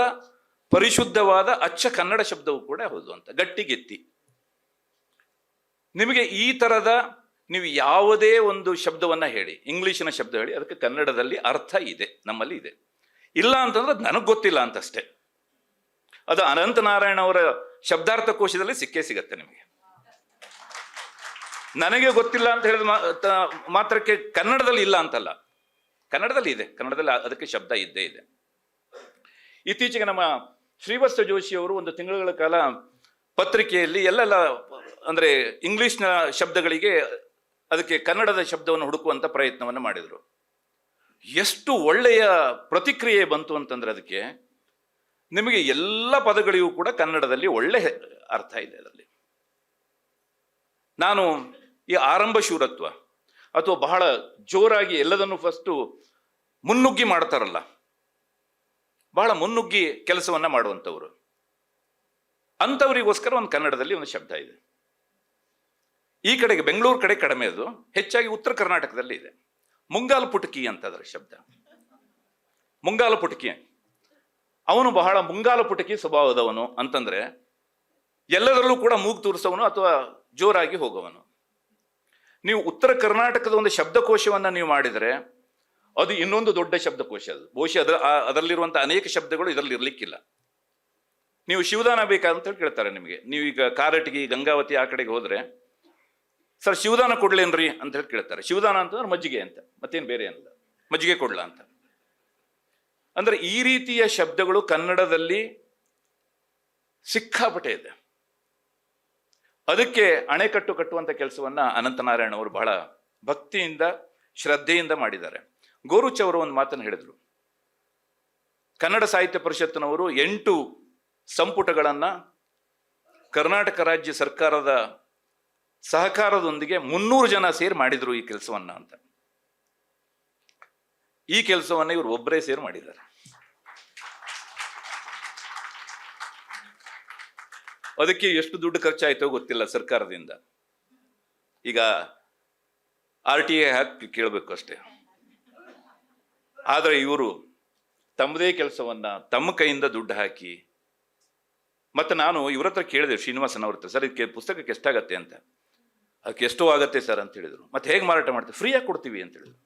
ಪರಿಶುದ್ಧವಾದ ಅಚ್ಚ ಕನ್ನಡ ಶಬ್ದವು ಕೂಡ ಹೌದು ಅಂತ. ಗಟ್ಟಿಗೆತ್ತಿ. ನಿಮಗೆ ಈ ತರದ ನೀವು ಯಾವುದೇ ಒಂದು ಶಬ್ದವನ್ನ ಹೇಳಿ, ಇಂಗ್ಲಿಷಿನ ಶಬ್ದ ಹೇಳಿ, ಅದಕ್ಕೆ ಕನ್ನಡದಲ್ಲಿ ಅರ್ಥ ಇದೆ, ನಮ್ಮಲ್ಲಿ ಇದೆ. ಇಲ್ಲ ಅಂತಂದ್ರೆ ನನಗೆ ಗೊತ್ತಿಲ್ಲ ಅಂತಷ್ಟೇ. ಅದು ಅನಂತನಾರಾಯಣ ಅವರ ಶಬ್ದಾರ್ಥ ಕೋಶದಲ್ಲಿ ಸಿಕ್ಕೇ ಸಿಗತ್ತೆ ನಿಮಗೆ. ನನಗೆ ಗೊತ್ತಿಲ್ಲ ಅಂತ ಹೇಳಿದ ಮಾತ್ರಕ್ಕೆ ಕನ್ನಡದಲ್ಲಿ ಇಲ್ಲ ಅಂತಲ್ಲ, ಕನ್ನಡದಲ್ಲಿ ಇದೆ, ಕನ್ನಡದಲ್ಲಿ ಅದಕ್ಕೆ ಶಬ್ದ ಇದ್ದೇ ಇದೆ. ಇತ್ತೀಚೆಗೆ ನಮ್ಮ ಶ್ರೀವತ್ಸ ಜೋಶಿ ಅವರು ಒಂದು ತಿಂಗಳುಗಳ ಕಾಲ ಪತ್ರಿಕೆಯಲ್ಲಿ ಎಲ್ಲೆಲ್ಲ ಅಂದ್ರೆ ಇಂಗ್ಲಿಷ್ನ ಶಬ್ದಗಳಿಗೆ ಅದಕ್ಕೆ ಕನ್ನಡದ ಶಬ್ದವನ್ನು ಹುಡುಕುವಂತ ಪ್ರಯತ್ನವನ್ನು ಮಾಡಿದರು. ಎಷ್ಟು ಒಳ್ಳೆಯ ಪ್ರತಿಕ್ರಿಯೆ ಬಂತು ಅಂತಂದ್ರೆ ಅದಕ್ಕೆ ನಿಮಗೆ ಎಲ್ಲ ಪದಗಳಿಗೂ ಕೂಡ ಕನ್ನಡದಲ್ಲಿ ಒಳ್ಳೆ ಅರ್ಥ ಇದೆ ಅದರಲ್ಲಿ. ನಾನು ಈ ಆರಂಭ ಶೂರತ್ವ ಅಥವಾ ಬಹಳ ಜೋರಾಗಿ ಎಲ್ಲದನ್ನು ಫಸ್ಟು ಮುನ್ನುಗ್ಗಿ ಮಾಡ್ತಾರಲ್ಲ, ಬಹಳ ಮುನ್ನುಗ್ಗಿ ಕೆಲಸವನ್ನ ಮಾಡುವಂಥವ್ರು, ಅಂಥವರಿಗೋಸ್ಕರ ಒಂದು ಕನ್ನಡದಲ್ಲಿ ಒಂದು ಶಬ್ದ ಇದೆ. ಈ ಕಡೆಗೆ ಬೆಂಗಳೂರು ಕಡೆ ಕಡಿಮೆ, ಅದು ಹೆಚ್ಚಾಗಿ ಉತ್ತರ ಕರ್ನಾಟಕದಲ್ಲಿ ಇದೆ. ಮುಂಗಾಲು ಪುಟಕಿ ಅಂತ ಅದರ ಶಬ್ದ. ಮುಂಗಾಲು ಪುಟಕಿ, ಅವನು ಬಹಳ ಮುಂಗಾಲು ಪುಟಕಿ ಸ್ವಭಾವದವನು ಅಂತಂದ್ರೆ ಎಲ್ಲದರಲ್ಲೂ ಕೂಡ ಮೂಗು ತೂರಿಸೋವನು ಅಥವಾ ಜೋರಾಗಿ ಹೋಗುವವನು. ನೀವು ಉತ್ತರ ಕರ್ನಾಟಕದ ಒಂದು ಶಬ್ದಕೋಶವನ್ನ ನೀವು ಮಾಡಿದರೆ ಅದು ಇನ್ನೊಂದು ದೊಡ್ಡ ಶಬ್ದಕೋಶ. ಅದು ಬಹುಶಃ ಅದರಲ್ಲಿರುವಂತಹ ಅನೇಕ ಶಬ್ದಗಳು ಇದರಲ್ಲಿ ಇರ್ಲಿಕ್ಕಿಲ್ಲ. ನೀವು ಶಿವದಾನ ಬೇಕಾ ಅಂತ ಹೇಳಿ ಕೇಳ್ತಾರೆ ನಿಮಗೆ. ನೀವೀಗ ಕಾರಟಗಿ, ಗಂಗಾವತಿ ಆ ಕಡೆಗೆ ಹೋದ್ರೆ, ಸರ್ ಶಿವದಾನ ಕೊಡ್ಲೇನ್ರಿ ಅಂತ ಹೇಳಿ ಕೇಳ್ತಾರೆ. ಶಿವದಾನ ಅಂತಂದ್ರೆ ಮಜ್ಜಿಗೆ ಅಂತ, ಮತ್ತೇನು ಬೇರೆ ಏನಿಲ್ಲ, ಮಜ್ಜಿಗೆ ಕೊಡ್ಲಾ ಅಂತ. ಅಂದ್ರೆ ಈ ರೀತಿಯ ಶಬ್ದಗಳು ಕನ್ನಡದಲ್ಲಿ ಸಿಕ್ಕಾಪಟ್ಟೆ ಇದೆ. ಅದಕ್ಕೆ ಅಣೆಕಟ್ಟು ಕಟ್ಟುವಂತ ಕೆಲಸವನ್ನ ಅನಂತನಾರಾಯಣ ಅವರು ಬಹಳ ಭಕ್ತಿಯಿಂದ ಶ್ರದ್ಧೆಯಿಂದ ಮಾಡಿದ್ದಾರೆ. ಗೋರುಚ್ ಅವರು ಒಂದು ಮಾತನ್ನು ಹೇಳಿದ್ರು. ಕನ್ನಡ ಸಾಹಿತ್ಯ ಪರಿಷತ್ತಿನವರು 8 ಸಂಪುಟಗಳನ್ನ ಕರ್ನಾಟಕ ರಾಜ್ಯ ಸರ್ಕಾರದ ಸಹಕಾರದೊಂದಿಗೆ 300 ಜನ ಸೇರಿ ಮಾಡಿದ್ರು ಈ ಕೆಲಸವನ್ನ ಅಂತ. ಈ ಕೆಲಸವನ್ನ ಇವರು ಒಬ್ಬರೇ ಸೇರಿ ಮಾಡಿದ್ದಾರೆ. ಅದಕ್ಕೆ ಎಷ್ಟು ದುಡ್ಡು ಖರ್ಚಾಯ್ತೋ ಗೊತ್ತಿಲ್ಲ ಸರ್ಕಾರದಿಂದ. ಈಗ RTA ಹಾಕಿ ಕೇಳಬೇಕು ಅಷ್ಟೇ. ಆದರೆ ಇವರು ತಮ್ಮದೇ ಕೆಲಸವನ್ನ ತಮ್ಮ ಕೈಯಿಂದ ದುಡ್ಡು ಹಾಕಿ, ಮತ್ತೆ ನಾನು ಇವ್ರ ಹತ್ರ ಕೇಳಿದೆ, ಶ್ರೀನಿವಾಸನ್ ಅವ್ರ ಹತ್ರ, ಸರ್ ಇದಕ್ಕೆ ಪುಸ್ತಕಕ್ಕೆ ಎಷ್ಟಾಗತ್ತೆ ಅಂತ. ಅದಕ್ಕೆ ಎಷ್ಟೋ ಆಗತ್ತೆ ಸರ್ ಅಂತ ಹೇಳಿದ್ರು. ಮತ್ತೆ ಹೇಗೆ ಮಾರಾಟ ಮಾಡ್ತೀವಿ? ಫ್ರೀಯಾಗಿ ಕೊಡ್ತೀವಿ ಅಂತ ಹೇಳಿದ್ರು.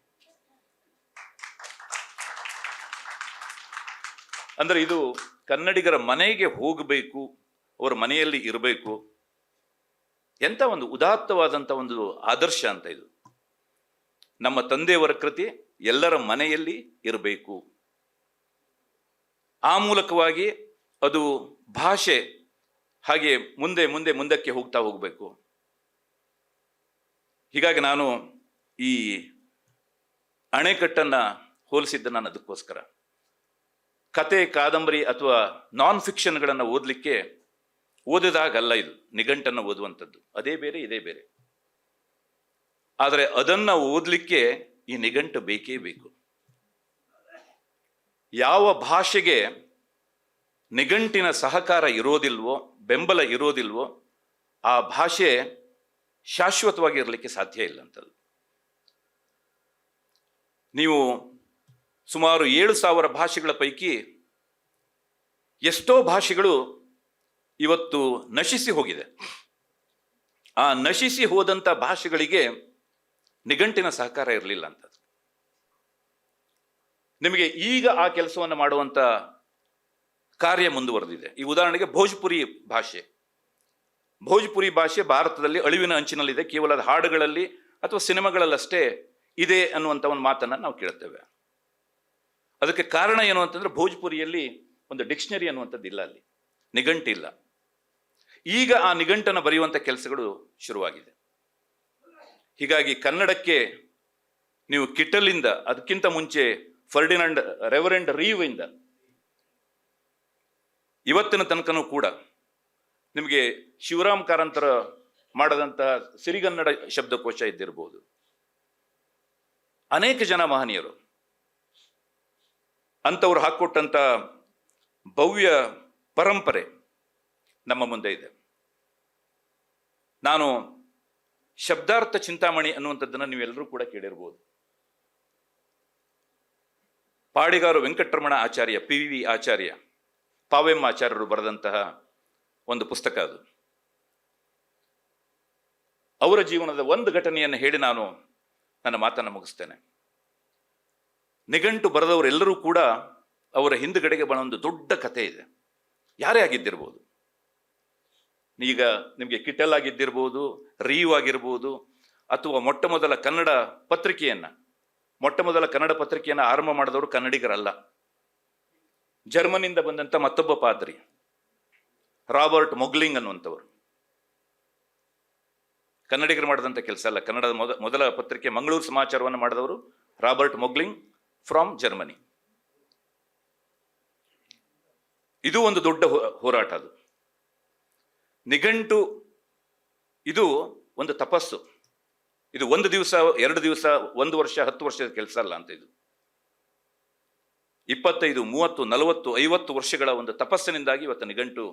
ಅಂದ್ರೆ ಇದು ಕನ್ನಡಿಗರ ಮನೆಗೆ ಹೋಗಬೇಕು, ಅವರ ಮನೆಯಲ್ಲಿ ಇರಬೇಕು. ಎಂತ ಒಂದು ಉದಾತ್ತವಾದಂಥ ಒಂದು ಆದರ್ಶ ಅಂತ ಇದು. ನಮ್ಮ ತಂದೆಯವರ ಕೃತಿ ಎಲ್ಲರ ಮನೆಯಲ್ಲಿ ಇರಬೇಕು. ಆ ಮೂಲಕವಾಗಿ ಅದು ಭಾಷೆ ಹಾಗೆ ಮುಂದೆ ಮುಂದೆ ಮುಂದಕ್ಕೆ ಹೋಗ್ತಾ ಹೋಗಬೇಕು. ಹೀಗಾಗಿ ನಾನು ಈ ಅಣೆಕಟ್ಟನ್ನ ಹೋಲಿಸಿದ್ದ ನಾನು ಅದಕ್ಕೋಸ್ಕರ. ಕತೆ, ಕಾದಂಬರಿ ಅಥವಾ ನಾನ್ ಫಿಕ್ಷನ್ಗಳನ್ನು ಓದಿದಾಗಲ್ಲ ಇದು, ನಿಘಂಟನ್ನು ಓದುವಂಥದ್ದು. ಅದೇ ಬೇರೆ, ಇದೇ ಬೇರೆ. ಆದರೆ ಅದನ್ನ ಓದಲಿಕ್ಕೆ ಈ ನಿಘಂಟು ಬೇಕೇ ಬೇಕು. ಯಾವ ಭಾಷೆಗೆ ನಿಘಂಟಿನ ಸಹಕಾರ ಇರೋದಿಲ್ವೋ, ಬೆಂಬಲ ಇರೋದಿಲ್ವೋ, ಆ ಭಾಷೆ ಶಾಶ್ವತವಾಗಿ ಇರಲಿಕ್ಕೆ ಸಾಧ್ಯ ಇಲ್ಲ ಅಂತದ್ದು. ನೀವು ಸುಮಾರು 7,000 ಭಾಷೆಗಳ ಪೈಕಿ ಎಷ್ಟೋ ಭಾಷೆಗಳು ಇವತ್ತು ನಶಿಸಿ ಹೋಗಿದೆ. ಆ ನಶಿಸಿ ಹೋದಂಥ ಭಾಷೆಗಳಿಗೆ ನಿಘಂಟಿನ ಸಹಕಾರ ಇರಲಿಲ್ಲ ಅಂತ. ನಿಮಗೆ ಈಗ ಆ ಕೆಲಸವನ್ನು ಮಾಡುವಂಥ ಕಾರ್ಯ ಮುಂದುವರೆದಿದೆ. ಈ ಉದಾಹರಣೆಗೆ ಭೋಜ್ಪುರಿ ಭಾಷೆ ಭಾರತದಲ್ಲಿ ಅಳಿವಿನ ಅಂಚಿನಲ್ಲಿದೆ. ಕೇವಲ ಹಾಡುಗಳಲ್ಲಿ ಅಥವಾ ಸಿನಿಮಾಗಳಲ್ಲಷ್ಟೇ ಇದೆ ಅನ್ನುವಂಥ ಒಂದು ಮಾತನ್ನು ನಾವು ಕೇಳ್ತೇವೆ. ಅದಕ್ಕೆ ಕಾರಣ ಏನು ಅಂತಂದ್ರೆ, ಭೋಜ್ಪುರಿಯಲ್ಲಿ ಒಂದು ಡಿಕ್ಷನರಿ ಅನ್ನುವಂಥದ್ದು ಇಲ್ಲ, ಅಲ್ಲಿ ನಿಘಂಟಿಲ್ಲ. ಈಗ ಆ ನಿಘಂಟನ್ನು ಬರೆಯುವಂಥ ಕೆಲಸಗಳು ಶುರುವಾಗಿದೆ. ಹೀಗಾಗಿ ಕನ್ನಡಕ್ಕೆ ನೀವು ಕಿಟಲಿಂದ, ಅದಕ್ಕಿಂತ ಮುಂಚೆ ರೆವರೆಂಡ್ ರೀವ್ ಇಂದ ಇವತ್ತಿನ ತನಕನೂ ಕೂಡ ನಿಮಗೆ ಶಿವರಾಮ್ ಕಾರಂತರ ಮಾಡದಂತಹ ಸಿರಿಗನ್ನಡ ಶಬ್ದಕೋಶ ಇದ್ದಿರಬಹುದು. ಅನೇಕ ಜನ ಮಹನೀಯರು ಅಂಥವ್ರು ಹಾಕೊಟ್ಟಂತ ಭವ್ಯ ಪರಂಪರೆ ನಮ್ಮ ಮುಂದೆ ಇದೆ. ನಾನು ಶಬ್ದಾರ್ಥ ಚಿಂತಾಮಣಿ ಅನ್ನುವಂಥದ್ದನ್ನು ನೀವೆಲ್ಲರೂ ಕೂಡ ಕೇಳಿರ್ಬೋದು. ಪಾಡಿಗಾರು ವೆಂಕಟರಮಣ ಆಚಾರ್ಯ, PV ಆಚಾರ್ಯ, ಪಾವೆಮ್ಮ ಆಚಾರ್ಯರು ಬರೆದಂತಹ ಒಂದು ಪುಸ್ತಕ ಅದು. ಅವರ ಜೀವನದ ಒಂದು ಘಟನೆಯನ್ನು ಹೇಳಿ ನಾನು ನನ್ನ ಮಾತನ್ನು ಮುಗಿಸ್ತೇನೆ. ನಿಘಂಟು ಬರೆದವರೆಲ್ಲರೂ ಕೂಡ ಅವರ ಹಿಂದುಗಡೆಗೆ ಒಂದು ದೊಡ್ಡ ಕಥೆ ಇದೆ. ಯಾರೇ ಆಗಿದ್ದಿರ್ಬೋದು, ಈಗ ನಿಮಗೆ ಕಿಟಲ್ ಆಗಿದ್ದಿರ್ಬೋದು, ರೀವ್ ಆಗಿರ್ಬೋದು, ಅಥವಾ ಮೊಟ್ಟ ಮೊದಲ ಕನ್ನಡ ಪತ್ರಿಕೆಯನ್ನು ಆರಂಭ ಮಾಡಿದವರು ಕನ್ನಡಿಗರಲ್ಲ. ಜರ್ಮನಿಯಿಂದ ಬಂದಂಥ ಮತ್ತೊಬ್ಬ ಪಾದ್ರಿ ರಾಬರ್ಟ್ ಮೊಗ್ಲಿಂಗ್ ಅನ್ನುವಂಥವರು. ಕನ್ನಡಿಗರು ಮಾಡಿದಂಥ ಕೆಲಸ ಅಲ್ಲ. ಕನ್ನಡದ ಮೊದಲ ಪತ್ರಿಕೆ ಮಂಗಳೂರು ಸಮಾಚಾರವನ್ನು ಮಾಡಿದವರು ರಾಬರ್ಟ್ ಮೊಗ್ಲಿಂಗ್ ಫ್ರಾಮ್ ಜರ್ಮನಿ. ಇದು ಒಂದು ದೊಡ್ಡ ಹೋರಾಟ. ಅದು ನಿಘಂಟು, ಇದು ಒಂದು ತಪಸ್ಸು. ಇದು 1 ದಿವಸ 2 ದಿವಸ 1 ವರ್ಷ 10 ವರ್ಷದ ಕೆಲಸ ಅಲ್ಲ ಅಂತ. ಇದು 25, 30, 40, 50 ವರ್ಷಗಳ ಒಂದು ತಪಸ್ಸಿನಿಂದಾಗಿ ಇವತ್ತು ನಿಘಂಟು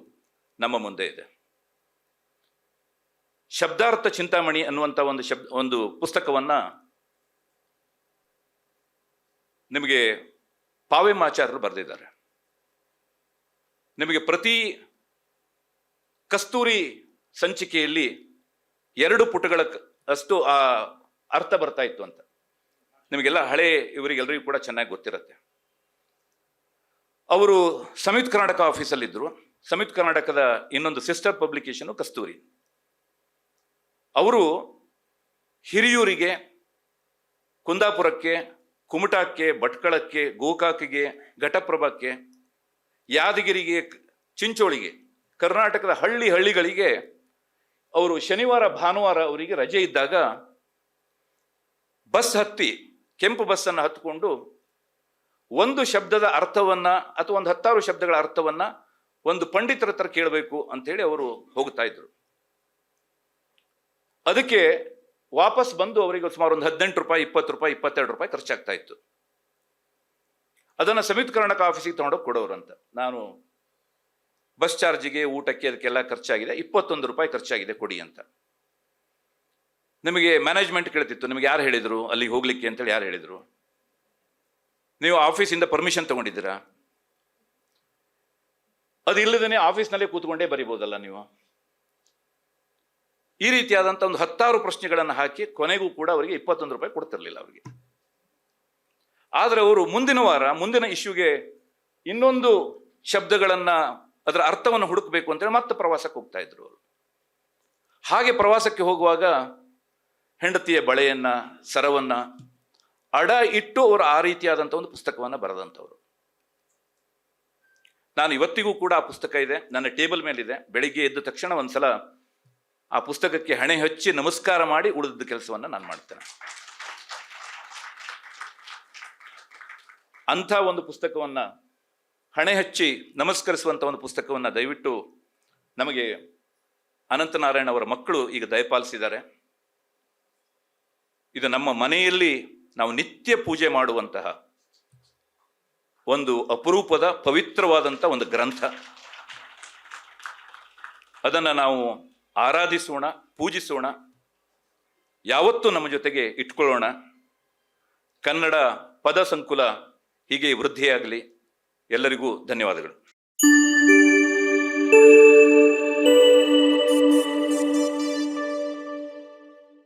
ನಮ್ಮ ಮುಂದೆ ಇದೆ. ಶಬ್ದಾರ್ಥ ಚಿಂತಾಮಣಿ ಅನ್ನುವಂಥ ಒಂದು ಪುಸ್ತಕವನ್ನ ನಿಮಗೆ ಪಾವೆಮ್ಮಾಚಾರ್ಯರು ಬರೆದಿದ್ದಾರೆ. ನಿಮಗೆ ಪ್ರತಿ ಕಸ್ತೂರಿ ಸಂಚಿಕೆಯಲ್ಲಿ 2 ಪುಟಗಳ ಅಷ್ಟು ಆ ಅರ್ಥ ಬರ್ತಾ ಇತ್ತು ಅಂತ. ನಿಮಗೆಲ್ಲ ಇವರಿಗೆಲ್ಲರಿಗೂ ಕೂಡ ಚೆನ್ನಾಗಿ ಗೊತ್ತಿರುತ್ತೆ. ಅವರು ಸಂಯುಕ್ತ ಕರ್ನಾಟಕ ಆಫೀಸಲ್ಲಿದ್ದರು. ಸಂಯುಕ್ತ ಕರ್ನಾಟಕದ ಇನ್ನೊಂದು ಸಿಸ್ಟರ್ ಪಬ್ಲಿಕೇಶನ್ ಕಸ್ತೂರಿ. ಅವರು ಹಿರಿಯೂರಿಗೆ, ಕುಂದಾಪುರಕ್ಕೆ, ಕುಮಟಾಕ್ಕೆ, ಭಟ್ಕಳಕ್ಕೆ, ಗೋಕಾಕಿಗೆ, ಘಟಪ್ರಭಕ್ಕೆ, ಯಾದಗಿರಿಗೆ, ಚಿಂಚೋಳಿಗೆ, ಕರ್ನಾಟಕದ ಹಳ್ಳಿಗಳಿಗೆ ಅವರು ಶನಿವಾರ ಭಾನುವಾರ ಅವರಿಗೆ ರಜೆ ಇದ್ದಾಗ ಬಸ್ ಹತ್ತಿ, ಕೆಂಪು ಬಸ್ಸನ್ನು ಹತ್ಕೊಂಡು ಒಂದು ಶಬ್ದದ ಅರ್ಥವನ್ನ ಅಥವಾ ಒಂದು 10 ಶಬ್ದಗಳ ಅರ್ಥವನ್ನ ಒಂದು ಪಂಡಿತರ ಹತ್ರ ಕೇಳಬೇಕು ಅಂತೇಳಿ ಅವರು ಹೋಗ್ತಾ ಇದ್ರು. ಅದಕ್ಕೆ ವಾಪಸ್ ಬಂದು ಅವರಿಗೆ ಸುಮಾರು ಒಂದು 18 ರೂಪಾಯಿ, 20 ರೂಪಾಯಿ, 22 ರೂಪಾಯಿ ಖರ್ಚಾಗ್ತಾ ಇತ್ತು. ಅದನ್ನು ಸಂಯುಕ್ತ ಕರ್ನಾಟಕ ಆಫೀಸಿಗೆ ತಗೊಂಡೋಗಿ ಕೊಡೋರಂತ. ನಾನು ಬಸ್ ಚಾರ್ಜಿಗೆ, ಊಟಕ್ಕೆ, ಅದಕ್ಕೆಲ್ಲ ಖರ್ಚಾಗಿದೆ, 21 ರೂಪಾಯಿ ಖರ್ಚಾಗಿದೆ, ಕೊಡಿ ಅಂತ. ನಿಮಗೆ ಮ್ಯಾನೇಜ್ಮೆಂಟ್ ಕೇಳ್ತಿತ್ತು, ನಿಮಗೆ ಯಾರು ಹೇಳಿದ್ರು ಅಲ್ಲಿಗೆ ಹೋಗ್ಲಿಕ್ಕೆ ಅಂತೇಳಿ? ಯಾರು ಹೇಳಿದ್ರು? ನೀವು ಆಫೀಸಿಂದ ಪರ್ಮಿಷನ್ ತಗೊಂಡಿದ್ದೀರಾ? ಅದು ಇಲ್ಲದೇ ಆಫೀಸ್ನಲ್ಲೇ ಕೂತ್ಕೊಂಡೇ ಬರಿಬೋದಲ್ಲ ನೀವು? ಈ ರೀತಿಯಾದಂಥ ಒಂದು 10 ಪ್ರಶ್ನೆಗಳನ್ನು ಹಾಕಿ ಕೊನೆಗೂ ಕೂಡ ಅವರಿಗೆ 21 ರೂಪಾಯಿ ಕೊಡ್ತಿರ್ಲಿಲ್ಲ ಅವರಿಗೆ. ಆದರೆ ಅವರು ಮುಂದಿನ ವಾರ, ಮುಂದಿನ ಇಶ್ಯೂಗೆ ಇನ್ನೊಂದು ಶಬ್ದಗಳನ್ನ, ಅದರ ಅರ್ಥವನ್ನು ಹುಡುಕಬೇಕು ಅಂತೇಳಿ ಮತ್ತೆ ಪ್ರವಾಸಕ್ಕೆ ಹೋಗ್ತಾ ಇದ್ರು ಅವರು. ಹಾಗೆ ಪ್ರವಾಸಕ್ಕೆ ಹೋಗುವಾಗ ಹೆಂಡತಿಯ ಬಳೆಯನ್ನ, ಸರವನ್ನ ಅಡ ಇಟ್ಟು ಅವರು ಆ ರೀತಿಯಾದಂಥ ಒಂದು ಪುಸ್ತಕವನ್ನು ಬರೆದಂಥವ್ರು. ನಾನು ಇವತ್ತಿಗೂ ಕೂಡ ಆ ಪುಸ್ತಕ ಇದೆ, ನನ್ನ ಟೇಬಲ್ ಮೇಲಿದೆ. ಬೆಳಿಗ್ಗೆ ಎದ್ದ ತಕ್ಷಣ ಒಂದ್ಸಲ ಆ ಪುಸ್ತಕಕ್ಕೆ ಹಣೆ ಹಚ್ಚಿ ನಮಸ್ಕಾರ ಮಾಡಿ ಉಳಿದ ಕೆಲಸವನ್ನು ನಾನು ಮಾಡ್ತೇನೆ. ಅಂಥ ಒಂದು ಪುಸ್ತಕವನ್ನ, ಹಣೆ ಹಚ್ಚಿ ನಮಸ್ಕರಿಸುವಂಥ ಒಂದು ಪುಸ್ತಕವನ್ನು ದಯವಿಟ್ಟು ನಮಗೆ ಅನಂತನಾರಾಯಣ ಅವರ ಮಕ್ಕಳು ಈಗ ದಯಪಾಲಿಸಿದ್ದಾರೆ. ಇದು ನಮ್ಮ ಮನೆಯಲ್ಲಿ ನಾವು ನಿತ್ಯ ಪೂಜೆ ಮಾಡುವಂತಹ ಒಂದು ಅಪರೂಪದ ಪವಿತ್ರವಾದಂಥ ಒಂದು ಗ್ರಂಥ. ಅದನ್ನು ನಾವು ಆರಾಧಿಸೋಣ, ಪೂಜಿಸೋಣ, ಯಾವತ್ತೂ ನಮ್ಮ ಜೊತೆಗೆ ಇಟ್ಕೊಳ್ಳೋಣ. ಕನ್ನಡ ಪದ ಸಂಕುಲ ಹೀಗೆ ವೃದ್ಧಿಯಾಗಲಿ. ಎಲ್ಲರಿಗೂ ಧನ್ಯವಾದಗಳು.